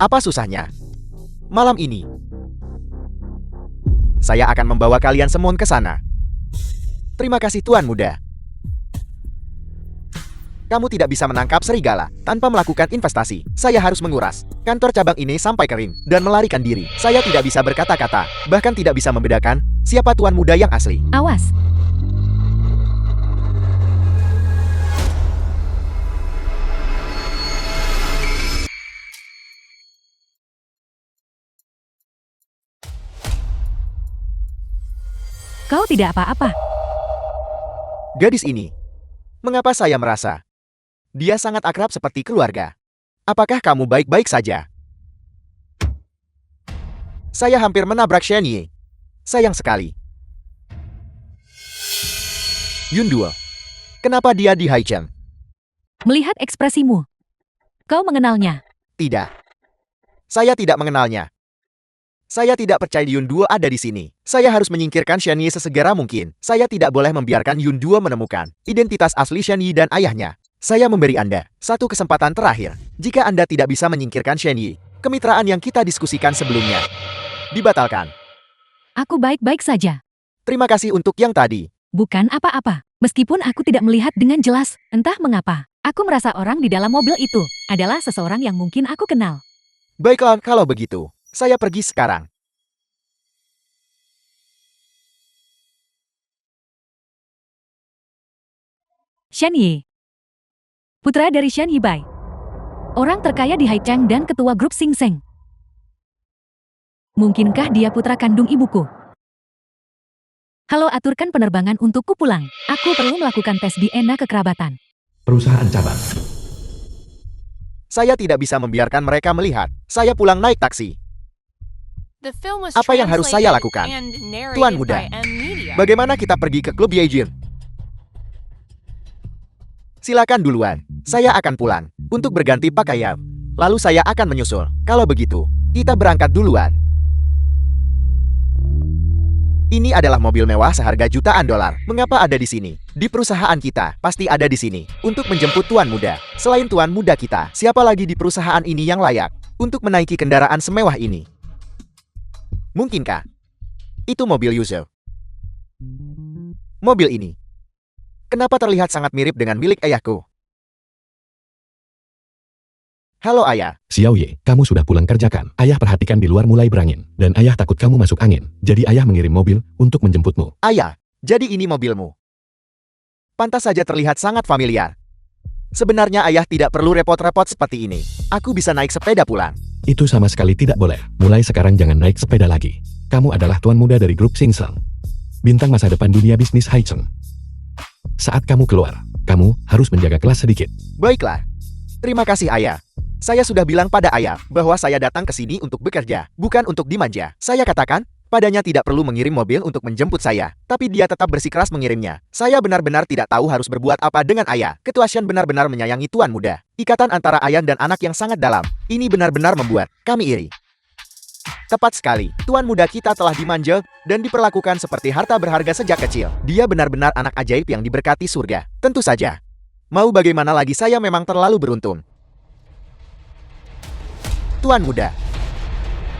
[SPEAKER 2] Apa susahnya? Malam ini, saya akan membawa kalian semua ke sana. Terima kasih tuan muda. Kamu tidak bisa menangkap serigala tanpa melakukan investasi. Saya harus menguras kantor cabang ini sampai kering dan melarikan diri. Saya tidak bisa berkata-kata, bahkan tidak bisa membedakan siapa tuan muda yang asli.
[SPEAKER 3] Awas. Kau tidak apa-apa.
[SPEAKER 2] Gadis ini, mengapa saya merasa dia sangat akrab seperti keluarga? Apakah kamu baik-baik saja? Saya hampir menabrak Shen Yi. Sayang sekali. Yun Duo, kenapa dia di Haicheng?
[SPEAKER 3] Melihat ekspresimu, kau mengenalnya.
[SPEAKER 2] Tidak. Saya tidak mengenalnya. Saya tidak percaya Yun Duo ada di sini. Saya harus menyingkirkan Shen Yi sesegera mungkin. Saya tidak boleh membiarkan Yun Duo menemukan identitas asli Shen Yi dan ayahnya. Saya memberi Anda satu kesempatan terakhir. Jika Anda tidak bisa menyingkirkan Shen Yi, Kemitraan yang kita diskusikan sebelumnya dibatalkan.
[SPEAKER 3] Aku baik-baik saja.
[SPEAKER 2] Terima kasih untuk yang tadi.
[SPEAKER 3] Bukan apa-apa. Meskipun aku tidak melihat dengan jelas, entah mengapa. Aku merasa orang di dalam mobil itu adalah seseorang yang mungkin aku kenal.
[SPEAKER 2] Baiklah, kalau begitu, saya pergi sekarang.
[SPEAKER 3] Shen Yi. Putra dari Shen Yibai. Orang terkaya di Haicheng dan ketua grup Sing Seng. Mungkinkah dia putra kandung ibuku? Halo, aturkan penerbangan untukku pulang. Aku perlu melakukan tes DNA kekerabatan.
[SPEAKER 1] Perusahaan cabang.
[SPEAKER 2] Saya tidak bisa membiarkan mereka melihat. Saya pulang naik taksi.
[SPEAKER 4] The film was
[SPEAKER 2] Apa yang harus saya
[SPEAKER 4] translated
[SPEAKER 2] lakukan?
[SPEAKER 4] and narrated
[SPEAKER 2] Tuan Muda,
[SPEAKER 4] by M Media.
[SPEAKER 2] bagaimana kita pergi ke klub Yeijin? Silakan duluan. Saya akan pulang untuk berganti pakaian. Lalu saya akan menyusul. Kalau begitu, kita berangkat duluan. Ini adalah mobil mewah seharga jutaan dolar. Mengapa ada di sini? Di perusahaan kita, pasti ada di sini untuk menjemput tuan muda. Selain tuan muda kita, siapa lagi di perusahaan ini yang layak untuk menaiki kendaraan semewah ini? Mungkinkah itu mobil Yuzhe? Mobil ini, kenapa terlihat sangat mirip dengan milik ayahku? Halo ayah.
[SPEAKER 1] Xiao Ye, kamu sudah pulang kerja kan? Ayah perhatikan di luar mulai berangin, dan ayah takut kamu masuk angin. Jadi ayah mengirim mobil untuk menjemputmu.
[SPEAKER 2] Ayah, jadi ini mobilmu. Pantas saja terlihat sangat familiar. Sebenarnya ayah tidak perlu repot-repot seperti ini. Aku bisa naik sepeda pulang.
[SPEAKER 1] Itu sama sekali tidak boleh. Mulai sekarang jangan naik sepeda lagi. Kamu adalah tuan muda dari grup Sing Seng. Bintang masa depan dunia bisnis Haicheng. Saat kamu keluar, kamu harus menjaga kelas sedikit.
[SPEAKER 2] Baiklah. Terima kasih ayah. Saya sudah bilang pada ayah bahwa saya datang ke sini untuk bekerja, bukan untuk dimanja. Saya katakan, padanya tidak perlu mengirim mobil untuk menjemput saya, tapi dia tetap bersikeras mengirimnya. Saya benar-benar tidak tahu harus berbuat apa dengan ayah. Ketua Shen benar-benar menyayangi tuan muda. Ikatan antara ayah dan anak yang sangat dalam. Ini benar-benar membuat kami iri. Tepat sekali, tuan muda kita telah dimanja dan diperlakukan seperti harta berharga sejak kecil. Dia benar-benar anak ajaib yang diberkati surga. Tentu saja. Mau bagaimana lagi, saya memang terlalu beruntung. Tuan muda,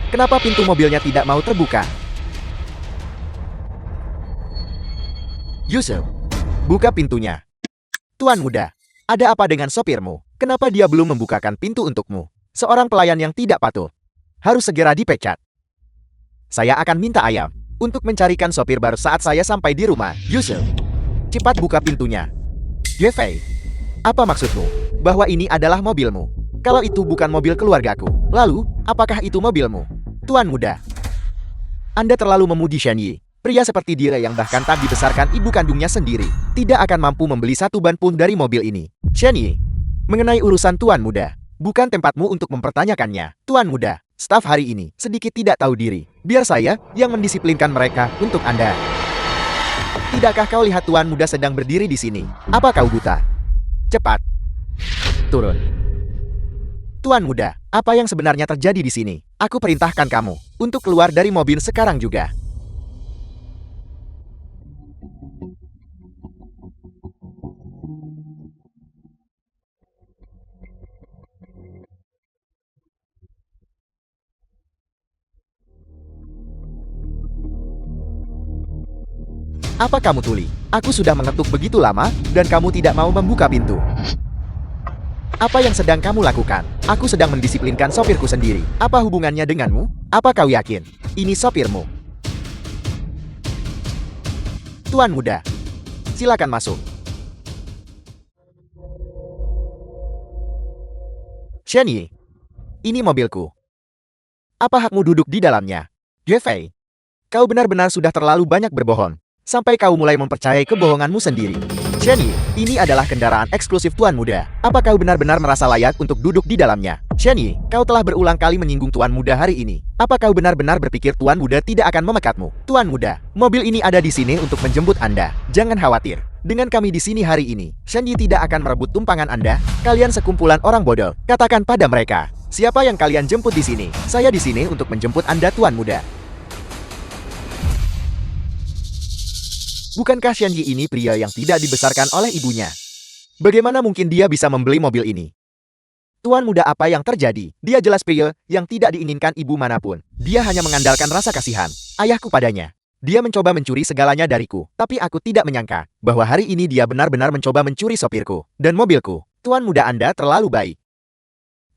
[SPEAKER 2] kenapa pintu mobilnya tidak mau terbuka? Yusuf, buka pintunya. Tuan muda, ada apa dengan sopirmu? Kenapa dia belum membukakan pintu untukmu? Seorang pelayan yang tidak patuh harus segera dipecat. Saya akan minta ayam untuk mencarikan sopir baru saat saya sampai di rumah. Yusuf, cepat buka pintunya. Yefei, apa maksudmu? Bahwa ini adalah mobilmu? Kalau itu bukan mobil keluargaku, lalu, apakah itu mobilmu? Tuan muda, Anda terlalu memuji Shen Yi. Pria seperti dia yang bahkan tak dibesarkan ibu kandungnya sendiri, tidak akan mampu membeli satu ban pun dari mobil ini. Shen Yi, mengenai urusan tuan muda, bukan tempatmu untuk mempertanyakannya. Tuan muda, staf hari ini sedikit tidak tahu diri. Biar saya yang mendisiplinkan mereka untuk Anda. Tidakkah kau lihat tuan muda sedang berdiri di sini? Apa kau buta? Cepat, turun. Tuan muda, apa yang sebenarnya terjadi di sini? Aku perintahkan kamu untuk keluar dari mobil sekarang juga. Apa kamu tuli? Aku sudah mengetuk begitu lama, dan kamu tidak mau membuka pintu. Apa yang sedang kamu lakukan? Aku sedang mendisiplinkan sopirku sendiri. Apa hubungannya denganmu? Apa kau yakin ini sopirmu? Tuan muda, silakan masuk. Shen Yi, ini mobilku. Apa hakmu duduk di dalamnya? Yefei, kau benar-benar sudah terlalu banyak berbohong. Sampai kau mulai mempercayai kebohonganmu sendiri. Shen Yi, ini adalah kendaraan eksklusif tuan muda. Apa kau benar-benar merasa layak untuk duduk di dalamnya? Shen Yi, kau telah berulang kali menyinggung tuan muda hari ini. Apa kau benar-benar berpikir tuan muda tidak akan memekatmu? Tuan muda, mobil ini ada di sini untuk menjemput Anda. Jangan khawatir. Dengan kami di sini hari ini, Shen Yi tidak akan merebut tumpangan Anda. Kalian sekumpulan orang bodoh. Katakan pada mereka, siapa yang kalian jemput di sini? Saya di sini untuk menjemput Anda, tuan muda. Bukankah Shen Yi ini pria yang tidak dibesarkan oleh ibunya? Bagaimana mungkin dia bisa membeli mobil ini? Tuan muda, apa yang terjadi? Dia jelas pria yang tidak diinginkan ibu manapun. Dia hanya mengandalkan rasa kasihan ayahku padanya. Dia mencoba mencuri segalanya dariku, tapi aku tidak menyangka bahwa hari ini dia benar-benar mencoba mencuri sopirku dan mobilku. Tuan muda, Anda terlalu baik.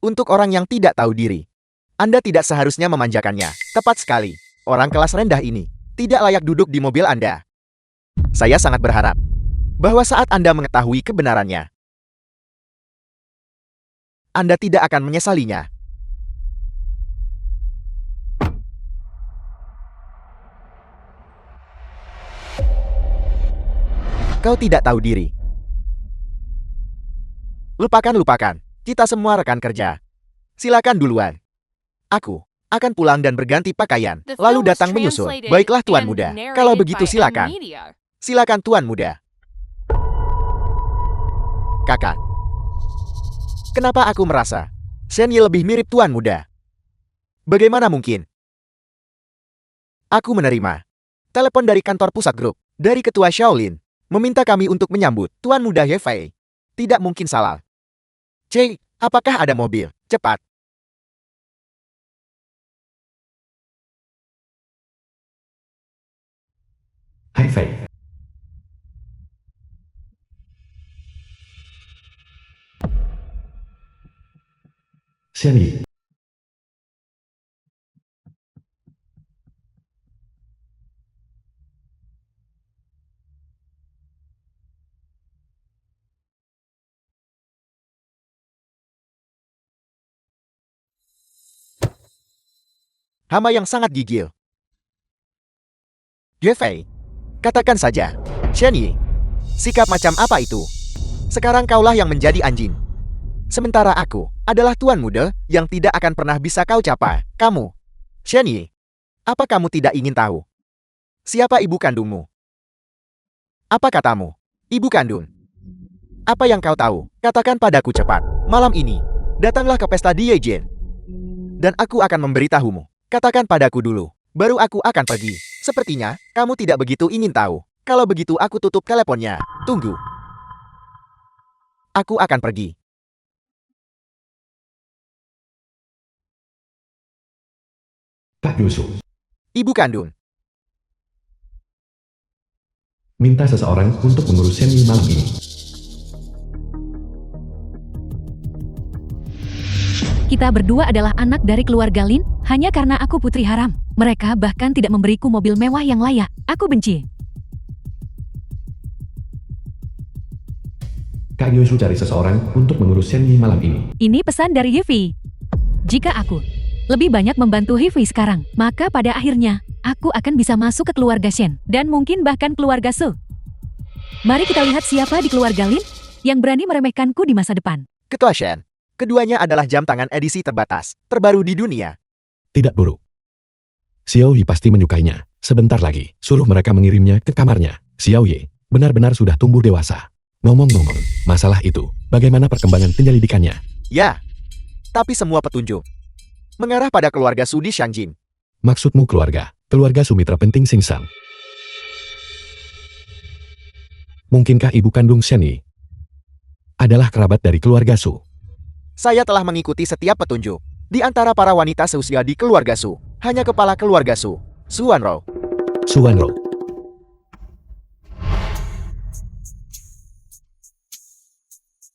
[SPEAKER 2] Untuk orang yang tidak tahu diri, Anda tidak seharusnya memanjakannya. Tepat sekali. Orang kelas rendah ini tidak layak duduk di mobil Anda. Saya sangat berharap bahwa saat Anda mengetahui kebenarannya, Anda tidak akan menyesalinya. Kau tidak tahu diri. Lupakan. Kita semua rekan kerja. Silakan duluan. Aku akan pulang dan berganti pakaian,
[SPEAKER 4] The
[SPEAKER 2] lalu
[SPEAKER 4] film was
[SPEAKER 2] datang menyusul.
[SPEAKER 4] translated
[SPEAKER 2] Baiklah Tuan
[SPEAKER 4] and
[SPEAKER 2] Muda.
[SPEAKER 4] narrated
[SPEAKER 2] Kalau begitu
[SPEAKER 4] by
[SPEAKER 2] silakan.
[SPEAKER 4] Media.
[SPEAKER 2] Silakan Tuan Muda. Kakak. Kenapa aku merasa Shen Yi lebih mirip Tuan Muda? Bagaimana mungkin? Aku menerima telepon dari kantor pusat grup, dari ketua Shaolin, meminta kami untuk menyambut Tuan Muda Ye Fei. Tidak mungkin salah. Cek, apakah ada mobil? Cepat.
[SPEAKER 1] Hai Fei. Shen Yi.
[SPEAKER 2] Hama yang sangat gigil. Ye Fei, katakan saja. Shen Yi, sikap macam apa itu? Sekarang kaulah yang menjadi anjing. Sementara aku adalah Tuan Muda yang tidak akan pernah bisa kau capai. Kamu, Shen Yi, apa kamu tidak ingin tahu siapa ibu kandungmu? Apa katamu, ibu kandung? Apa yang kau tahu? Katakan padaku cepat. Malam ini, datanglah ke pesta di Yejian. Dan aku akan memberitahumu. Katakan padaku dulu, baru aku akan pergi. Sepertinya, kamu tidak begitu ingin tahu. Kalau begitu aku tutup teleponnya. Tunggu. Aku akan pergi.
[SPEAKER 1] Kak Yusu.
[SPEAKER 2] Ibu kandung.
[SPEAKER 1] Minta seseorang untuk mengurus Shen Yi malam ini.
[SPEAKER 3] Kita berdua adalah anak dari keluarga Lin, hanya karena aku putri haram. Mereka bahkan tidak memberiku mobil mewah yang layak. Aku benci.
[SPEAKER 1] Kak Yusu cari seseorang untuk mengurus Shen Yi malam ini.
[SPEAKER 3] Ini pesan dari Hivi. Jika aku lebih banyak membantu Hivi sekarang, maka pada akhirnya, aku akan bisa masuk ke keluarga Shen, dan mungkin bahkan keluarga Su. Mari kita lihat siapa di keluarga Lin yang berani meremehkanku di masa depan.
[SPEAKER 2] Ketua Shen. Keduanya adalah jam tangan edisi terbatas, terbaru di dunia.
[SPEAKER 1] Tidak buruk. Xiao Yi pasti menyukainya. Sebentar lagi, suruh mereka mengirimnya ke kamarnya. Xiao Yi benar-benar sudah tumbuh dewasa. Ngomong-ngomong, masalah itu, bagaimana perkembangan penyelidikannya?
[SPEAKER 2] Ya, tapi semua petunjuk mengarah pada keluarga Su di Shangjin.
[SPEAKER 1] Maksudmu keluarga Sumitra penting Singsang. Mungkinkah ibu kandung Shen Yi adalah kerabat dari keluarga Su?
[SPEAKER 2] Saya telah mengikuti setiap petunjuk. Di antara para wanita seusia di keluarga Su, hanya kepala keluarga Su, Su Wanro.
[SPEAKER 1] Suwanro.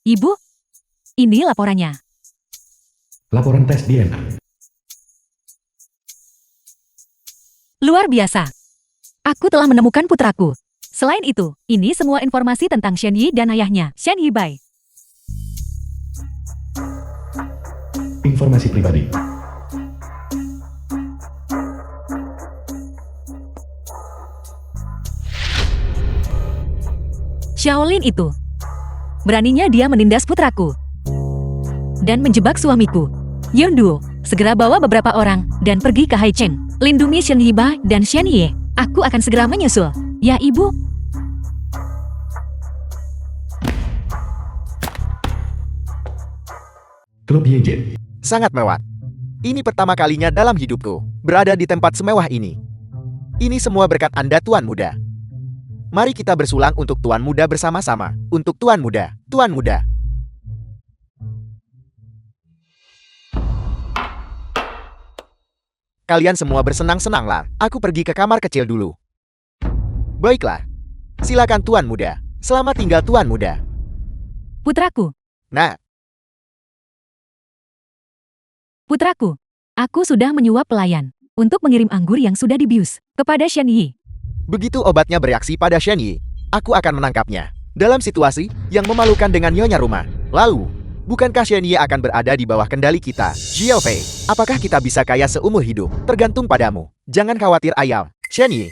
[SPEAKER 3] Ibu, ini laporannya.
[SPEAKER 1] Laporan tes DNA.
[SPEAKER 3] Luar biasa. Aku telah menemukan putraku. Selain itu, ini semua informasi tentang Shen Yi dan ayahnya, Shen Yi Bai.
[SPEAKER 1] Informasi pribadi.
[SPEAKER 3] Shaolin itu. Beraninya dia menindas putraku. Dan menjebak suamiku. Yonduo, segera bawa beberapa orang dan pergi ke Haicheng. Lindungi Shen Yi Bai dan Shen Yi. Aku akan segera menyusul. Ya, Ibu.
[SPEAKER 1] Klub Yejet.
[SPEAKER 2] Sangat mewah. Ini pertama kalinya dalam hidupku berada di tempat semewah ini. Ini semua berkat Anda, Tuan Muda. Mari kita bersulang untuk Tuan Muda bersama-sama. Untuk Tuan Muda, Tuan Muda. kalian semua bersenang-senanglah. Aku pergi ke kamar kecil dulu. Baiklah. Silakan Tuan Muda. Selamat tinggal Tuan Muda.
[SPEAKER 3] Putraku,
[SPEAKER 2] Nah,
[SPEAKER 3] putraku, aku sudah menyuap pelayan untuk mengirim anggur yang sudah dibius kepada Shen Yi.
[SPEAKER 2] begitu obatnya bereaksi pada Shen Yi, aku akan menangkapnya. Dalam situasi yang memalukan dengan nyonya rumah. Lalu, bukankah Shen Yi akan berada di bawah kendali kita? Xiao Fei, apakah kita bisa kaya seumur hidup? Tergantung padamu. Jangan khawatir ayam. Shen Yi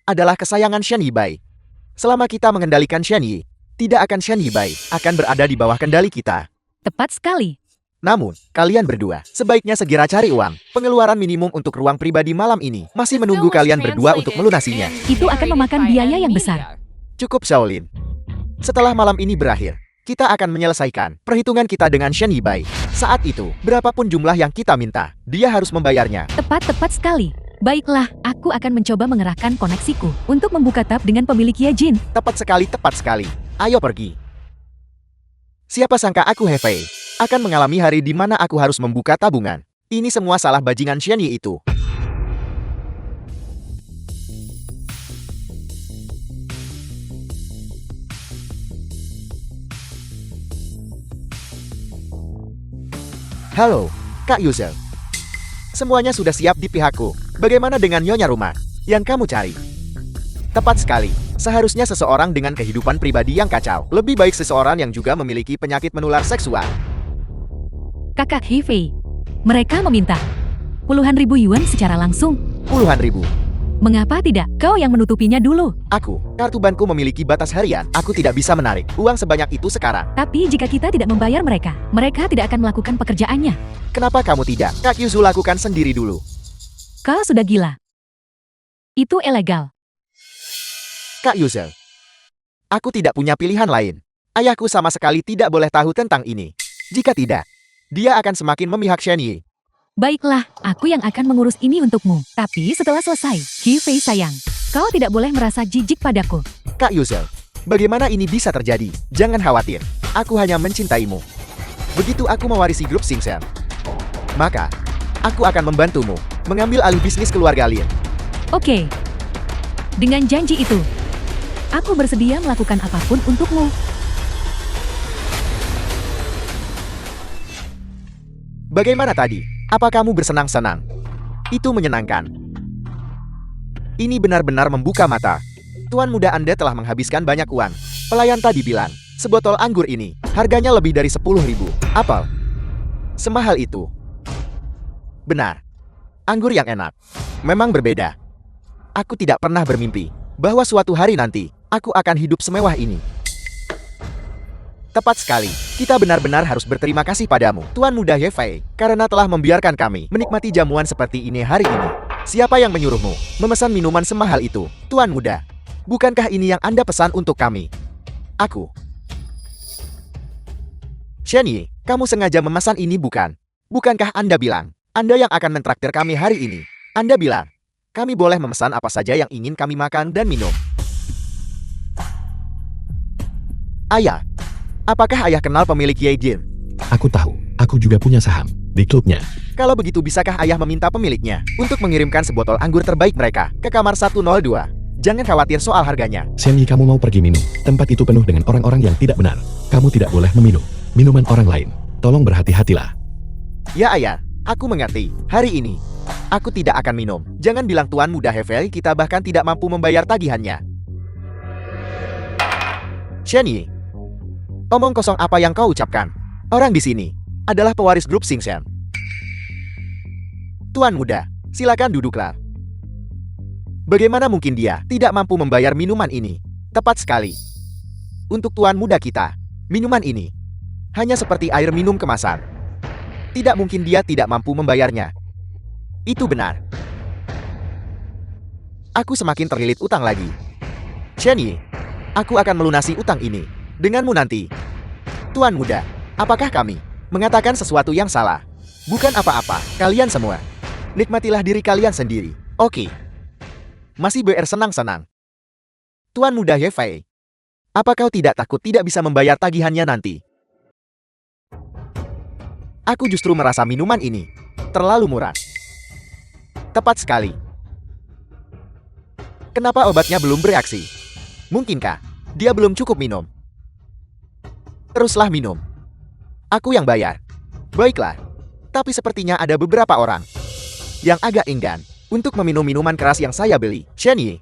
[SPEAKER 2] adalah kesayangan Shen Yi Bai. Selama kita mengendalikan Shen Yi, tidak akan Shen Yi Bai akan berada di bawah kendali kita.
[SPEAKER 3] Tepat sekali.
[SPEAKER 2] Namun, kalian berdua sebaiknya segera cari uang. Pengeluaran minimum untuk ruang pribadi malam ini masih menunggu kalian berdua untuk melunasinya.
[SPEAKER 3] Itu akan memakan biaya yang besar.
[SPEAKER 2] Cukup, Shaolin. Setelah malam ini berakhir, kita akan menyelesaikan perhitungan kita dengan Shen Yi Bai. Saat itu, berapapun jumlah yang kita minta, dia harus membayarnya.
[SPEAKER 3] Tepat sekali. Baiklah, aku akan mencoba mengerahkan koneksiku untuk membuka tab dengan pemilik Ye Jin.
[SPEAKER 2] Tepat sekali. Ayo pergi. Siapa sangka aku Hefei akan mengalami hari di mana aku harus membuka tabungan. Ini semua salah bajingan Shen Yi itu. Halo, Kak Yuzel. Semuanya sudah siap di pihakku. Bagaimana dengan nyonya rumah yang kamu cari? Tepat sekali. Seharusnya seseorang dengan kehidupan pribadi yang kacau. Lebih baik seseorang yang juga memiliki penyakit menular seksual.
[SPEAKER 3] Kakak Hefei, mereka meminta puluhan ribu yuan secara langsung.
[SPEAKER 2] Puluhan ribu.
[SPEAKER 3] Mengapa tidak? Kau yang menutupinya dulu.
[SPEAKER 2] Aku, kartu banku memiliki batas harian. Aku tidak bisa menarik uang sebanyak itu sekarang.
[SPEAKER 3] Tapi jika kita tidak membayar mereka, mereka tidak akan melakukan pekerjaannya.
[SPEAKER 2] Kenapa kamu tidak? Kak Yuzu lakukan sendiri dulu.
[SPEAKER 3] Kau sudah gila. Itu ilegal.
[SPEAKER 2] Kak Yuzel, aku tidak punya pilihan lain. Ayahku sama sekali tidak boleh tahu tentang ini. Jika tidak, dia akan semakin memihak Shen Yi.
[SPEAKER 3] Baiklah, aku yang akan mengurus ini untukmu. Tapi setelah selesai, Hefei sayang, kau tidak boleh merasa jijik padaku.
[SPEAKER 2] Kak Yuzel, bagaimana ini bisa terjadi? Jangan khawatir, aku hanya mencintaimu. Begitu aku mewarisi grup Singsen, maka aku akan membantumu mengambil alih bisnis keluarga Lin.
[SPEAKER 3] Oke. Dengan janji itu, aku bersedia melakukan apapun untukmu.
[SPEAKER 2] Bagaimana tadi? Apa kamu bersenang-senang? Itu menyenangkan. Ini benar-benar membuka mata. Tuan muda Anda telah menghabiskan banyak uang. Pelayan tadi bilang, sebotol anggur ini harganya lebih dari 10.000 apel. Semahal itu. Benar. Anggur yang enak. Memang berbeda. Aku tidak pernah bermimpi bahwa suatu hari nanti aku akan hidup semewah ini. Tepat sekali. Kita benar-benar harus berterima kasih padamu, Tuan Muda Hefei, karena telah membiarkan kami menikmati jamuan seperti ini hari ini. Siapa yang menyuruhmu memesan minuman semahal itu, Tuan Muda? Bukankah ini yang Anda pesan untuk kami? Aku. Shen Yi, kamu sengaja memesan ini bukan? Bukankah Anda bilang, Anda yang akan mentraktir kami hari ini? Anda bilang, kami boleh memesan apa saja yang ingin kami makan dan minum. Ayah. Apakah ayah kenal pemilik Ye Jin?
[SPEAKER 1] Aku tahu, aku juga punya saham di klubnya.
[SPEAKER 2] Kalau begitu bisakah ayah meminta pemiliknya untuk mengirimkan sebotol anggur terbaik mereka ke kamar 102? Jangan khawatir soal harganya.
[SPEAKER 1] Shen Yi, kamu mau pergi minum. Tempat itu penuh dengan orang-orang yang tidak benar. Kamu tidak boleh meminum minuman orang lain. Tolong berhati-hatilah.
[SPEAKER 2] Ya ayah, aku mengerti. Hari ini, aku tidak akan minum. Jangan bilang Tuan Muda Hefei kita bahkan tidak mampu membayar tagihannya. Shen Yi, omong kosong apa yang kau ucapkan? Orang di sini adalah pewaris grup Singsen. Tuan Muda, silakan duduklah. Bagaimana mungkin dia tidak mampu membayar minuman ini? Tepat sekali. Untuk Tuan Muda kita, minuman ini hanya seperti air minum kemasan. Tidak mungkin dia tidak mampu membayarnya. Itu benar. Aku semakin terlilit utang lagi. Shen Yi, aku akan melunasi utang ini denganmu nanti. Tuan Muda, apakah kami mengatakan sesuatu yang salah? Bukan apa-apa, kalian semua. Nikmatilah diri kalian sendiri. Oke. Masih senang-senang. Tuan Muda Hefei, apa kau tidak takut tidak bisa membayar tagihannya nanti? Aku justru merasa minuman ini terlalu murah. Tepat sekali. Kenapa obatnya belum bereaksi? Mungkinkah dia belum cukup minum? Teruslah minum. Aku yang bayar. Baiklah. Tapi sepertinya ada beberapa orang yang agak enggan untuk meminum minuman keras yang saya beli. Shenyi,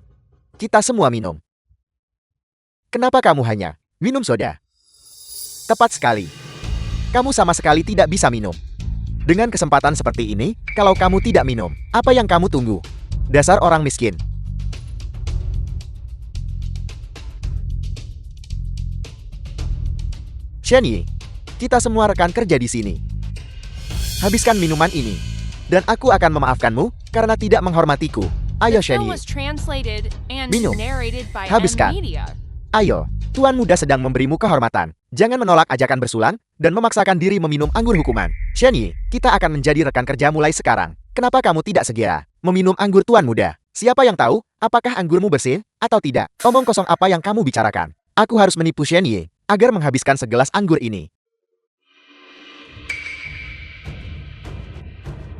[SPEAKER 2] kita semua minum. Kenapa kamu hanya minum soda? Tepat sekali. Kamu sama sekali tidak bisa minum. Dengan kesempatan seperti ini, kalau kamu tidak minum, apa yang kamu tunggu? Dasar orang miskin. Shenyi, kita semua rekan kerja di sini. Habiskan minuman ini, dan aku akan memaafkanmu karena tidak menghormatiku. Ayo
[SPEAKER 4] The film
[SPEAKER 2] Shenyi,
[SPEAKER 4] was translated and
[SPEAKER 2] Minum.
[SPEAKER 4] narrated by
[SPEAKER 2] Habiskan.
[SPEAKER 4] M-Media.
[SPEAKER 2] ayo. Tuan muda sedang memberimu kehormatan. Jangan menolak ajakan bersulang dan memaksakan diri meminum anggur hukuman. Shenyi, kita akan menjadi rekan kerja mulai sekarang. Kenapa kamu tidak segera meminum anggur tuan muda? Siapa yang tahu apakah anggurmu bersih atau tidak? Omong kosong apa yang kamu bicarakan? Aku harus menipu Shenyi agar menghabiskan segelas anggur ini.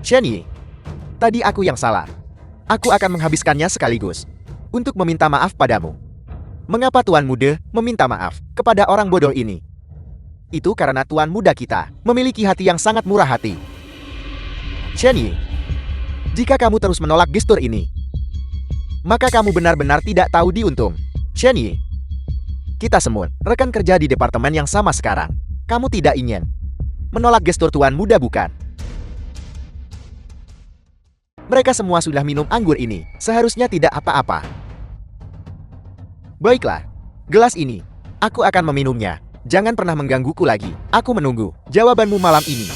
[SPEAKER 2] Shenyi, tadi aku yang salah. Aku akan menghabiskannya sekaligus untuk meminta maaf padamu. Mengapa Tuan Muda meminta maaf kepada orang bodoh ini? Itu karena Tuan Muda kita memiliki hati yang sangat murah hati. Shenyi, jika kamu terus menolak gestur ini, maka kamu benar-benar tidak tahu diuntung. Shenyi, kita semua rekan kerja di departemen yang sama sekarang. Kamu tidak ingin menolak gestur Tuan Muda bukan? Mereka semua sudah minum anggur ini. Seharusnya tidak apa-apa. Baiklah, gelas ini. Aku akan meminumnya. Jangan pernah menggangguku lagi. Aku menunggu jawabanmu malam ini.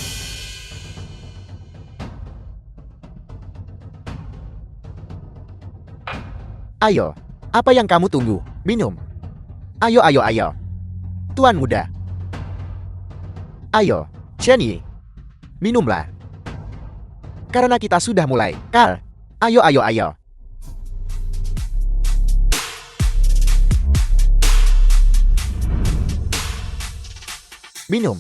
[SPEAKER 2] Ayo, apa yang kamu tunggu? Minum. Ayo, ayo, ayo. Tuan muda. Ayo, Shenyi. Minumlah. Karena kita sudah mulai. Carl, ayo, ayo, ayo. Minum.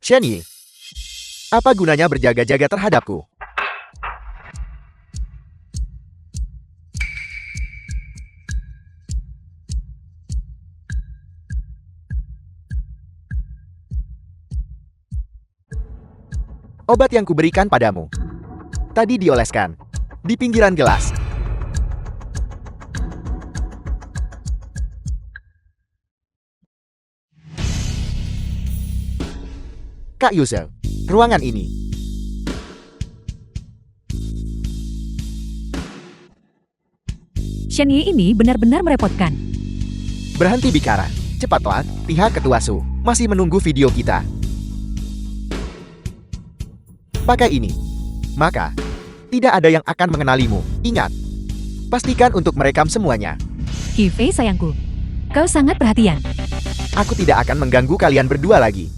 [SPEAKER 2] Shenyi, apa gunanya berjaga-jaga terhadapku? Obat yang kuberikan padamu tadi dioleskan di pinggiran gelas. Kak Yusel, ruangan ini.
[SPEAKER 3] Shenyi ini benar-benar merepotkan.
[SPEAKER 2] Berhenti bicara. Cepatlah, pihak ketua Su masih menunggu video kita. Pakai ini. Maka, tidak ada yang akan mengenalimu. Ingat, pastikan untuk merekam semuanya.
[SPEAKER 3] Hifei sayangku, kau sangat perhatian.
[SPEAKER 2] Aku tidak akan mengganggu kalian berdua lagi.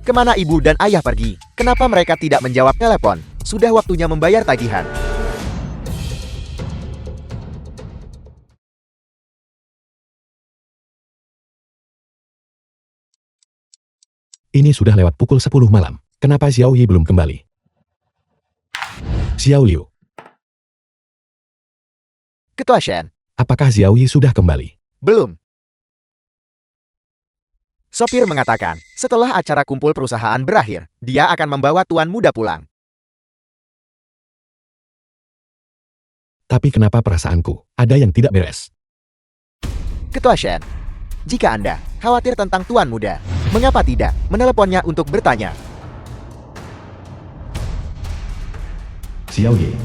[SPEAKER 2] Kemana ibu dan ayah pergi? Kenapa mereka tidak menjawab telepon? Sudah waktunya membayar tagihan.
[SPEAKER 1] Ini sudah lewat pukul 10 malam. Kenapa Xiao Yi belum kembali? Xiao Liu,
[SPEAKER 2] Ketua Shen,
[SPEAKER 1] apakah Xiao Yi sudah kembali?
[SPEAKER 2] belum. Sopir mengatakan, setelah acara kumpul perusahaan berakhir, dia akan membawa tuan muda pulang.
[SPEAKER 1] Tapi kenapa perasaanku ada yang tidak beres?
[SPEAKER 2] Ketua Shen, jika Anda khawatir tentang tuan muda, mengapa tidak meneleponnya untuk bertanya?
[SPEAKER 1] Xiao Yi,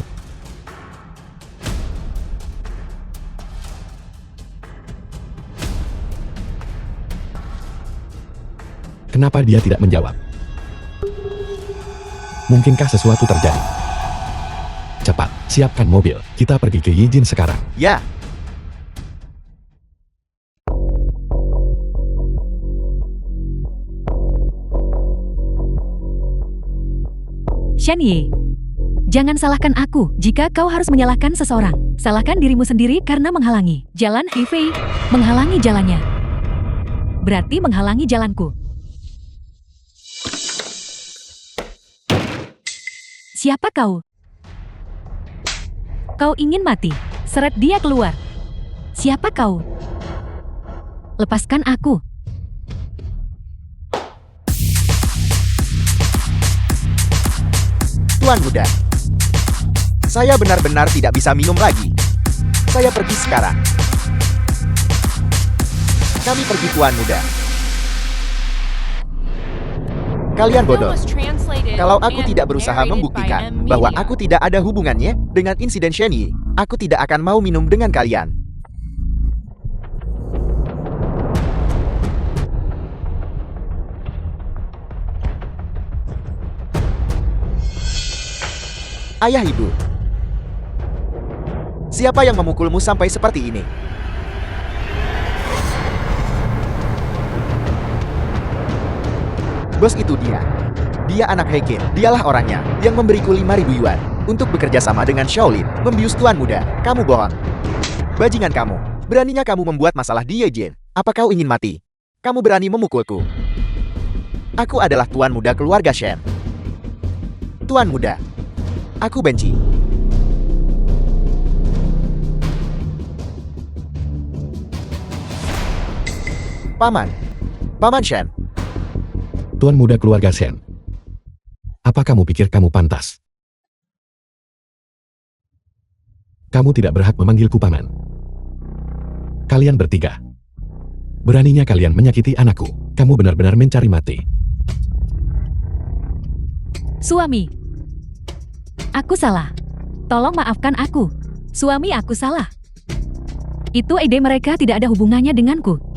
[SPEAKER 1] kenapa dia tidak menjawab? Mungkinkah sesuatu terjadi? Cepat, siapkan mobil. Kita pergi ke Yijin sekarang.
[SPEAKER 2] Ya,
[SPEAKER 3] Shen Yi, jangan salahkan aku jika kau harus menyalahkan seseorang. Salahkan dirimu sendiri karena menghalangi jalan He Fei. Menghalangi jalannya berarti menghalangi jalanku. Siapa kau? Kau ingin mati? Seret dia keluar. Siapa kau? Lepaskan aku.
[SPEAKER 2] Tuan muda, saya benar-benar tidak bisa minum lagi. Saya pergi sekarang. Kami pergi, Tuan muda. Kalian
[SPEAKER 4] The film
[SPEAKER 2] bodoh.
[SPEAKER 4] was translated
[SPEAKER 2] Kalau aku
[SPEAKER 4] and
[SPEAKER 2] tidak berusaha
[SPEAKER 4] narrated by
[SPEAKER 2] membuktikan
[SPEAKER 4] M
[SPEAKER 2] bahwa
[SPEAKER 4] Media.
[SPEAKER 2] aku tidak ada hubungannya dengan insiden Shen Yi, aku tidak akan mau minum dengan kalian. Ayah ibu, siapa yang memukulmu sampai seperti ini? Bos itu dia. Dia anak Heikin. Dialah orangnya yang memberiku 5.000 yuan untuk bekerja sama dengan Shaolin. Membius tuan muda. Kamu bohong. Bajingan kamu. Beraninya kamu membuat masalah di Yejin. Apa kau ingin mati? Kamu berani memukulku. Aku adalah tuan muda keluarga Shen. Tuan muda. Aku benci. Paman. Paman Shen.
[SPEAKER 1] Tuan muda keluarga Shen. Apa kamu pikir kamu pantas? Kamu tidak berhak memanggilku paman. Kalian bertiga. Beraninya kalian menyakiti anakku. Kamu benar-benar mencari mati.
[SPEAKER 3] Suami, aku salah. Tolong maafkan aku. Suami, aku salah. Itu ide mereka tidak ada hubungannya denganku.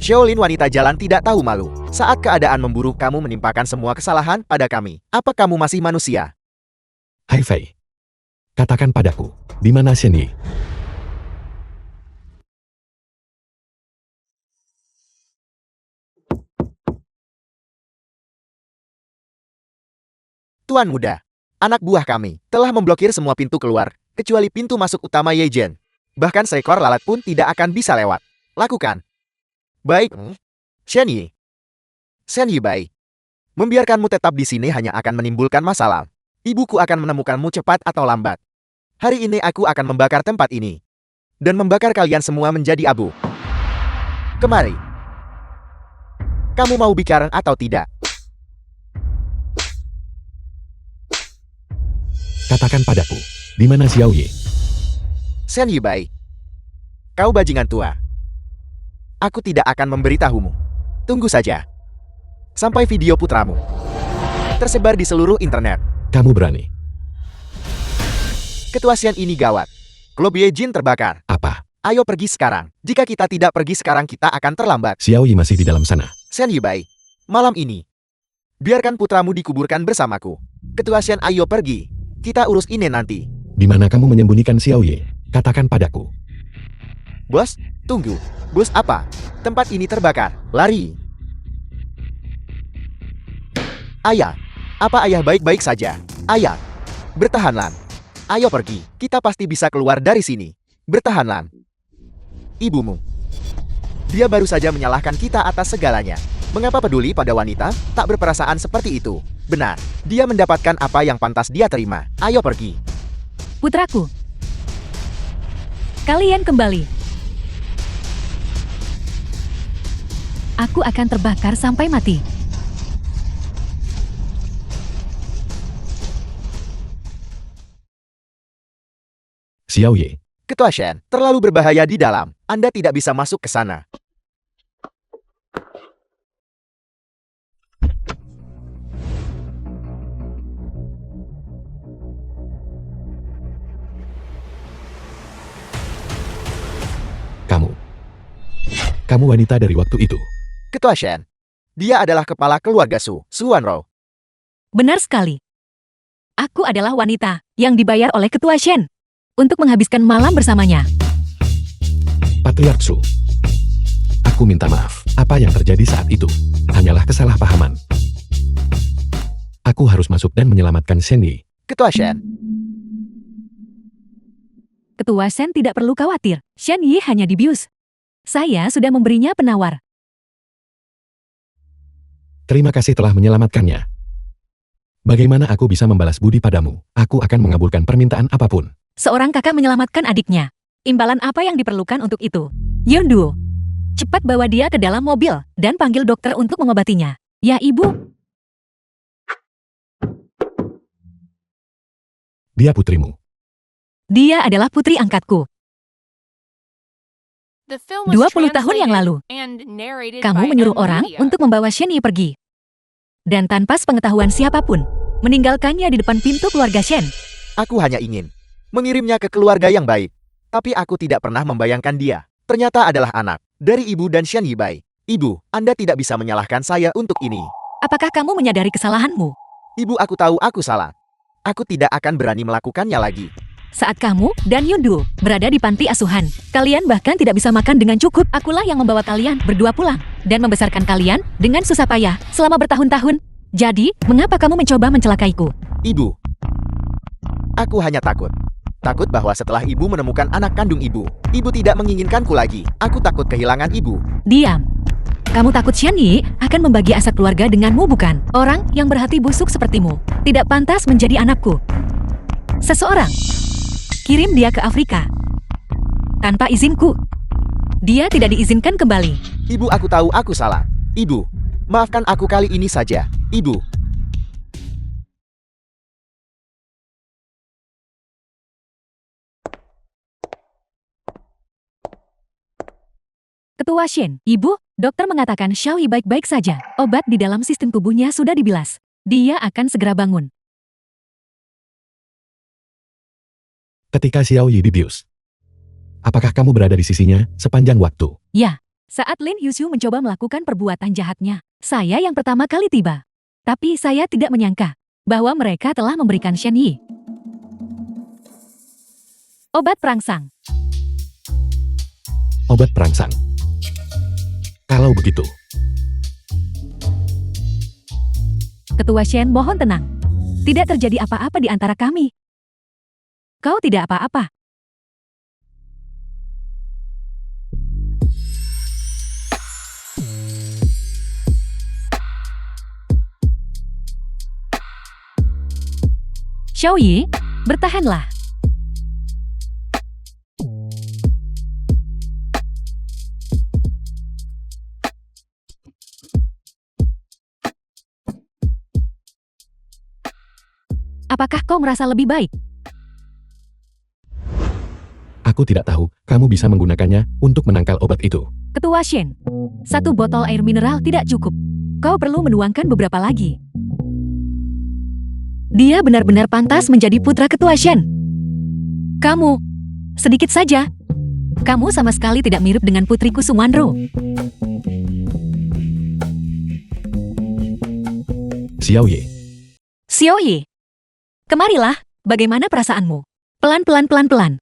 [SPEAKER 2] Shaolin wanita jalan tidak tahu malu. Saat keadaan memburuk kamu menimpakan semua kesalahan pada kami. Apa kamu masih manusia?
[SPEAKER 1] Hai Fei. Katakan padaku, di mana Shen Yi?
[SPEAKER 2] Tuan muda, anak buah kami telah memblokir semua pintu keluar, kecuali pintu masuk utama Yejin. Bahkan seekor lalat pun tidak akan bisa lewat. Lakukan. Baik, Shen Yi. Shen Yi Bai. Membiarkanmu tetap di sini hanya akan menimbulkan masalah. Ibuku akan menemukanmu cepat atau lambat. Hari ini aku akan membakar tempat ini. Dan membakar kalian semua menjadi abu. Kemari. Kamu mau bicara atau tidak?
[SPEAKER 1] Katakan padaku, di mana Xiao Yi?
[SPEAKER 2] Shen Yi Bai. Kau bajingan tua. Aku tidak akan memberitahumu. Tunggu saja. Sampai video putramu tersebar di seluruh internet.
[SPEAKER 1] Kamu berani.
[SPEAKER 2] Ketua Shen ini gawat. Klub Yejin terbakar.
[SPEAKER 1] Apa?
[SPEAKER 2] Ayo pergi sekarang. Jika kita tidak pergi sekarang kita akan terlambat.
[SPEAKER 1] Xiao Yi masih di dalam sana.
[SPEAKER 2] Shen Yi Bai. Malam ini, biarkan putramu dikuburkan bersamaku. Ketua Shen, ayo pergi. Kita urus ini nanti.
[SPEAKER 1] Di mana kamu menyembunyikan Xiao Yi? Katakan padaku.
[SPEAKER 2] Bos, tunggu. Bos apa? Tempat ini terbakar. Lari. Ayah. Apa ayah baik-baik saja? Ayah. Bertahanlah. Ayo pergi. Kita pasti bisa keluar dari sini. Bertahanlah. Ibumu. Dia baru saja menyalahkan kita atas segalanya. Mengapa peduli pada wanita tak berperasaan seperti itu? Benar. Dia mendapatkan apa yang pantas dia terima. Ayo pergi.
[SPEAKER 3] Putraku, kalian kembali. Aku akan terbakar sampai mati.
[SPEAKER 1] Xiao Yi.
[SPEAKER 2] Ketua Shen, terlalu berbahaya di dalam. Anda tidak bisa masuk ke sana.
[SPEAKER 1] Kamu wanita dari waktu itu.
[SPEAKER 2] Ketua Shen, dia adalah kepala keluarga Su Wanrou.
[SPEAKER 3] Benar sekali. Aku adalah wanita yang dibayar oleh Ketua Shen untuk menghabiskan malam bersamanya.
[SPEAKER 1] Patriark Su. Aku minta maaf. Apa yang terjadi saat itu hanyalah kesalahpahaman. Aku harus masuk dan menyelamatkan Shen Yi.
[SPEAKER 2] Ketua Shen.
[SPEAKER 3] Ketua Shen tidak perlu khawatir. Shen Yi hanya dibius. Saya sudah memberinya penawar.
[SPEAKER 1] Terima kasih telah menyelamatkannya. Bagaimana aku bisa membalas budi padamu? Aku akan mengabulkan permintaan apapun.
[SPEAKER 3] Seorang kakak menyelamatkan adiknya. Imbalan apa yang diperlukan untuk itu? Yondu, cepat bawa dia ke dalam mobil dan panggil dokter untuk mengobatinya. Ya, Ibu.
[SPEAKER 1] Dia putrimu.
[SPEAKER 3] Dia adalah putri angkatku.
[SPEAKER 4] The film was
[SPEAKER 3] 20 tahun yang lalu,
[SPEAKER 4] and narrated
[SPEAKER 3] kamu
[SPEAKER 4] by
[SPEAKER 3] menyuruh
[SPEAKER 4] M.
[SPEAKER 3] orang
[SPEAKER 4] Media.
[SPEAKER 3] untuk membawa Shen Yi pergi. Dan tanpa sepengetahuan siapapun, meninggalkannya di depan pintu keluarga Shen.
[SPEAKER 2] Aku hanya ingin mengirimnya ke keluarga yang baik. Tapi aku tidak pernah membayangkan dia ternyata adalah anak dari ibu dan Shen Yi Bai. Ibu, Anda tidak bisa menyalahkan saya untuk ini.
[SPEAKER 3] Apakah kamu menyadari kesalahanmu?
[SPEAKER 2] Ibu, aku tahu aku salah. Aku tidak akan berani melakukannya lagi.
[SPEAKER 3] Saat kamu dan Yundu berada di panti asuhan, kalian bahkan tidak bisa makan dengan cukup. Akulah yang membawa kalian berdua pulang dan membesarkan kalian dengan susah payah selama bertahun-tahun. Jadi, mengapa kamu mencoba mencelakaiku?
[SPEAKER 2] Ibu, aku hanya takut. Takut bahwa setelah ibu menemukan anak kandung ibu tidak menginginkanku lagi. Aku takut kehilangan ibu.
[SPEAKER 3] Diam. Kamu takut Shen Yi akan membagi aset keluarga denganmu, bukan? Orang yang berhati busuk sepertimu tidak pantas menjadi anakku. Seseorang kirim dia ke Afrika tanpa izinku. Dia tidak diizinkan kembali.
[SPEAKER 2] Ibu, aku tahu aku salah. Ibu, maafkan aku kali ini saja. Ibu.
[SPEAKER 3] Ketua Shen, Ibu, dokter mengatakan Xiao Yi baik-baik saja. Obat di dalam sistem tubuhnya sudah dibilas. Dia akan segera bangun.
[SPEAKER 1] Ketika Xiao Yi dibius, apakah kamu berada di sisinya sepanjang waktu?
[SPEAKER 3] Ya, saat Lin Yushu mencoba melakukan perbuatan jahatnya, saya yang pertama kali tiba. Tapi saya tidak menyangka bahwa mereka telah memberikan Shen Yi obat perangsang.
[SPEAKER 1] Obat perangsang. Kalau begitu,
[SPEAKER 3] Ketua Shen, mohon tenang. Tidak terjadi apa-apa di antara kami. Kau tidak apa-apa. Xiao Yi, bertahanlah. Apakah kau merasa lebih baik?
[SPEAKER 1] aku tidak tahu kamu bisa menggunakannya untuk menangkal obat itu.
[SPEAKER 3] Ketua Shen, 1 botol air mineral tidak cukup. Kau perlu menuangkan beberapa lagi. Dia benar-benar pantas menjadi putra Ketua Shen. Kamu, sedikit saja. Kamu sama sekali tidak mirip dengan putriku Sumanro.
[SPEAKER 1] Xiao Yi,
[SPEAKER 3] Xiao Yi, kemarilah. Bagaimana perasaanmu? Pelan-pelan.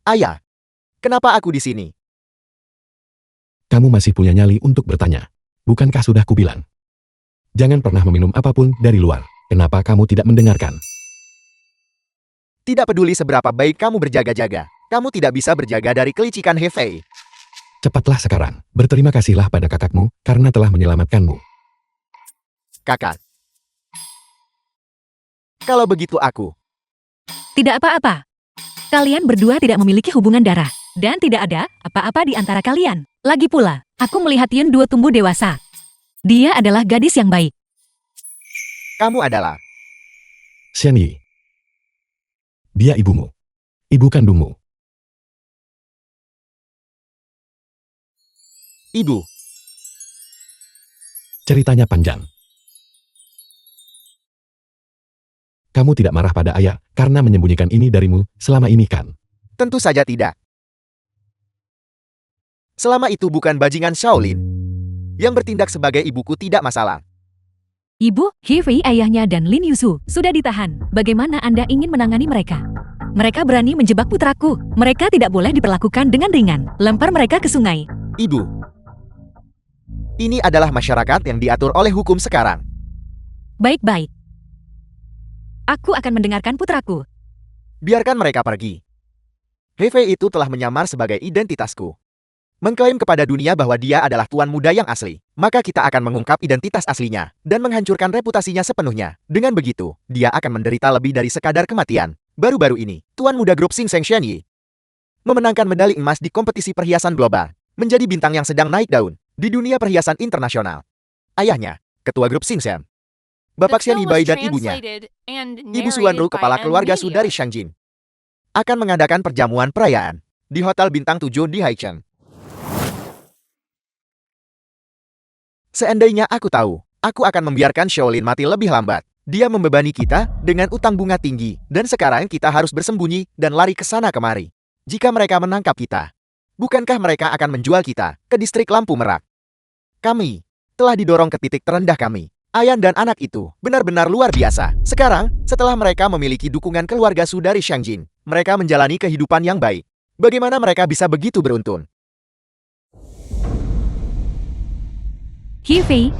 [SPEAKER 2] Ayah, kenapa aku di sini?
[SPEAKER 1] kamu masih punya nyali untuk bertanya. Bukankah sudah kubilang? Jangan pernah meminum apapun dari luar. Kenapa kamu tidak mendengarkan?
[SPEAKER 2] Tidak peduli seberapa baik kamu berjaga-jaga, kamu tidak bisa berjaga dari kelicikan Hefei.
[SPEAKER 1] Cepatlah sekarang. Berterima kasihlah pada kakakmu karena telah menyelamatkanmu.
[SPEAKER 2] Kakak. Kalau begitu aku.
[SPEAKER 3] Tidak apa-apa. Kalian berdua tidak memiliki hubungan darah. Dan tidak ada apa-apa di antara kalian. Lagi pula, aku melihat Yun Duo tumbuh dewasa. Dia adalah gadis yang baik.
[SPEAKER 2] Kamu adalah.
[SPEAKER 1] Shen Yi. Dia ibumu. Ibu kandungmu.
[SPEAKER 2] Ibu.
[SPEAKER 1] Ceritanya panjang. Kamu tidak marah pada ayah karena menyembunyikan ini darimu selama ini kan?
[SPEAKER 2] Tentu saja tidak. Selama itu bukan bajingan Shaolin. Yang bertindak sebagai ibuku tidak masalah.
[SPEAKER 3] Ibu, Hifei ayahnya dan Lin Yusu sudah ditahan. Bagaimana Anda ingin menangani mereka? Mereka berani menjebak putraku. Mereka tidak boleh diperlakukan dengan ringan. Lempar mereka ke sungai.
[SPEAKER 2] Ibu, ini adalah masyarakat yang diatur oleh hukum sekarang.
[SPEAKER 3] Baik-baik. Aku akan mendengarkan putraku.
[SPEAKER 2] Biarkan mereka pergi. Hefei itu telah menyamar sebagai identitasku. Mengklaim kepada dunia bahwa dia adalah tuan muda yang asli. Maka kita akan mengungkap identitas aslinya dan menghancurkan reputasinya sepenuhnya. Dengan begitu, dia akan menderita lebih dari sekadar kematian. Baru-baru ini, tuan muda grup Sing Seng Shenyi memenangkan medali emas di kompetisi perhiasan global. Menjadi bintang yang sedang naik daun di dunia perhiasan internasional. Ayahnya, ketua grup Sing Seng, Bapak
[SPEAKER 4] The
[SPEAKER 2] Xian
[SPEAKER 4] film
[SPEAKER 2] Yibai
[SPEAKER 4] was
[SPEAKER 2] dan ibunya,
[SPEAKER 4] translated and
[SPEAKER 2] Ibu Suwanru,
[SPEAKER 4] narrated by
[SPEAKER 2] kepala keluarga
[SPEAKER 4] N-Media.
[SPEAKER 2] Su dari Shangjin, akan mengadakan perjamuan perayaan di Hotel Bintang 7 di Haicheng. Seandainya aku tahu, aku akan membiarkan Shaolin mati lebih lambat. Dia membebani kita dengan utang bunga tinggi, dan sekarang kita harus bersembunyi dan lari ke sana kemari. Jika mereka menangkap kita, bukankah mereka akan menjual kita ke distrik Lampu Merak? Kami telah didorong ke titik terendah kami. Ayan dan anak itu benar-benar luar biasa. Sekarang, setelah mereka memiliki dukungan keluarga Su dari Shangjin, mereka menjalani kehidupan yang baik. Bagaimana mereka bisa begitu beruntun?
[SPEAKER 3] Hifei,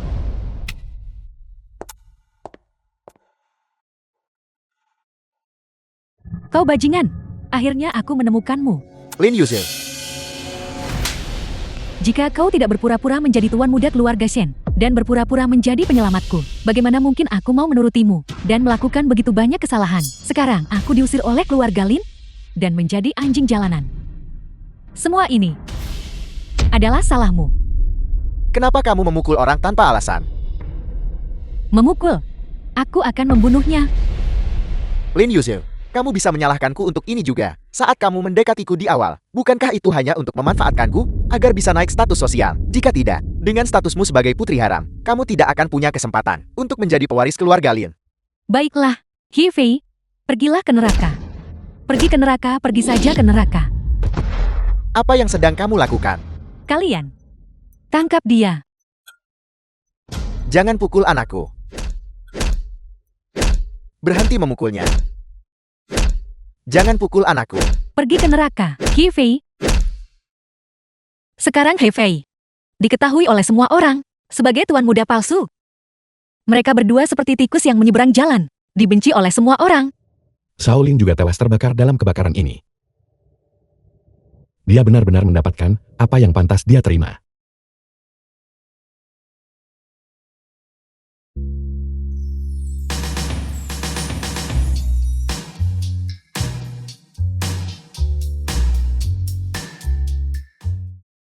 [SPEAKER 3] kau bajingan. Akhirnya aku menemukanmu.
[SPEAKER 2] Lin Yuzhe,
[SPEAKER 3] Jika kau tidak berpura-pura menjadi tuan muda keluarga Shen dan berpura-pura menjadi penyelamatku, bagaimana mungkin aku mau menurutimu dan melakukan begitu banyak kesalahan? Sekarang aku diusir oleh keluarga Lin dan menjadi anjing jalanan. Semua ini adalah salahmu.
[SPEAKER 2] kenapa kamu memukul orang tanpa alasan?
[SPEAKER 3] Memukul. Aku akan membunuhnya.
[SPEAKER 2] Lin Yuzhe, kamu bisa menyalahkanku untuk ini juga. Saat kamu mendekatiku di awal, bukankah itu hanya untuk memanfaatkanku agar bisa naik status sosial? Jika tidak, dengan statusmu sebagai putri haram, kamu tidak akan punya kesempatan untuk menjadi pewaris keluarga Lin.
[SPEAKER 3] Baiklah, Hifei, pergilah ke neraka. Pergi ke neraka, pergi saja ke neraka.
[SPEAKER 2] Apa yang sedang kamu lakukan?
[SPEAKER 3] Kalian, tangkap dia.
[SPEAKER 2] Jangan pukul anakku. Berhenti memukulnya. Jangan pukul anakku.
[SPEAKER 3] Pergi ke neraka, Hifei. Sekarang Hifei diketahui oleh semua orang sebagai tuan muda palsu. Mereka berdua seperti tikus yang menyeberang jalan, dibenci oleh semua orang.
[SPEAKER 1] Shaolin juga tewas terbakar dalam kebakaran ini. Dia benar-benar mendapatkan apa yang pantas dia terima.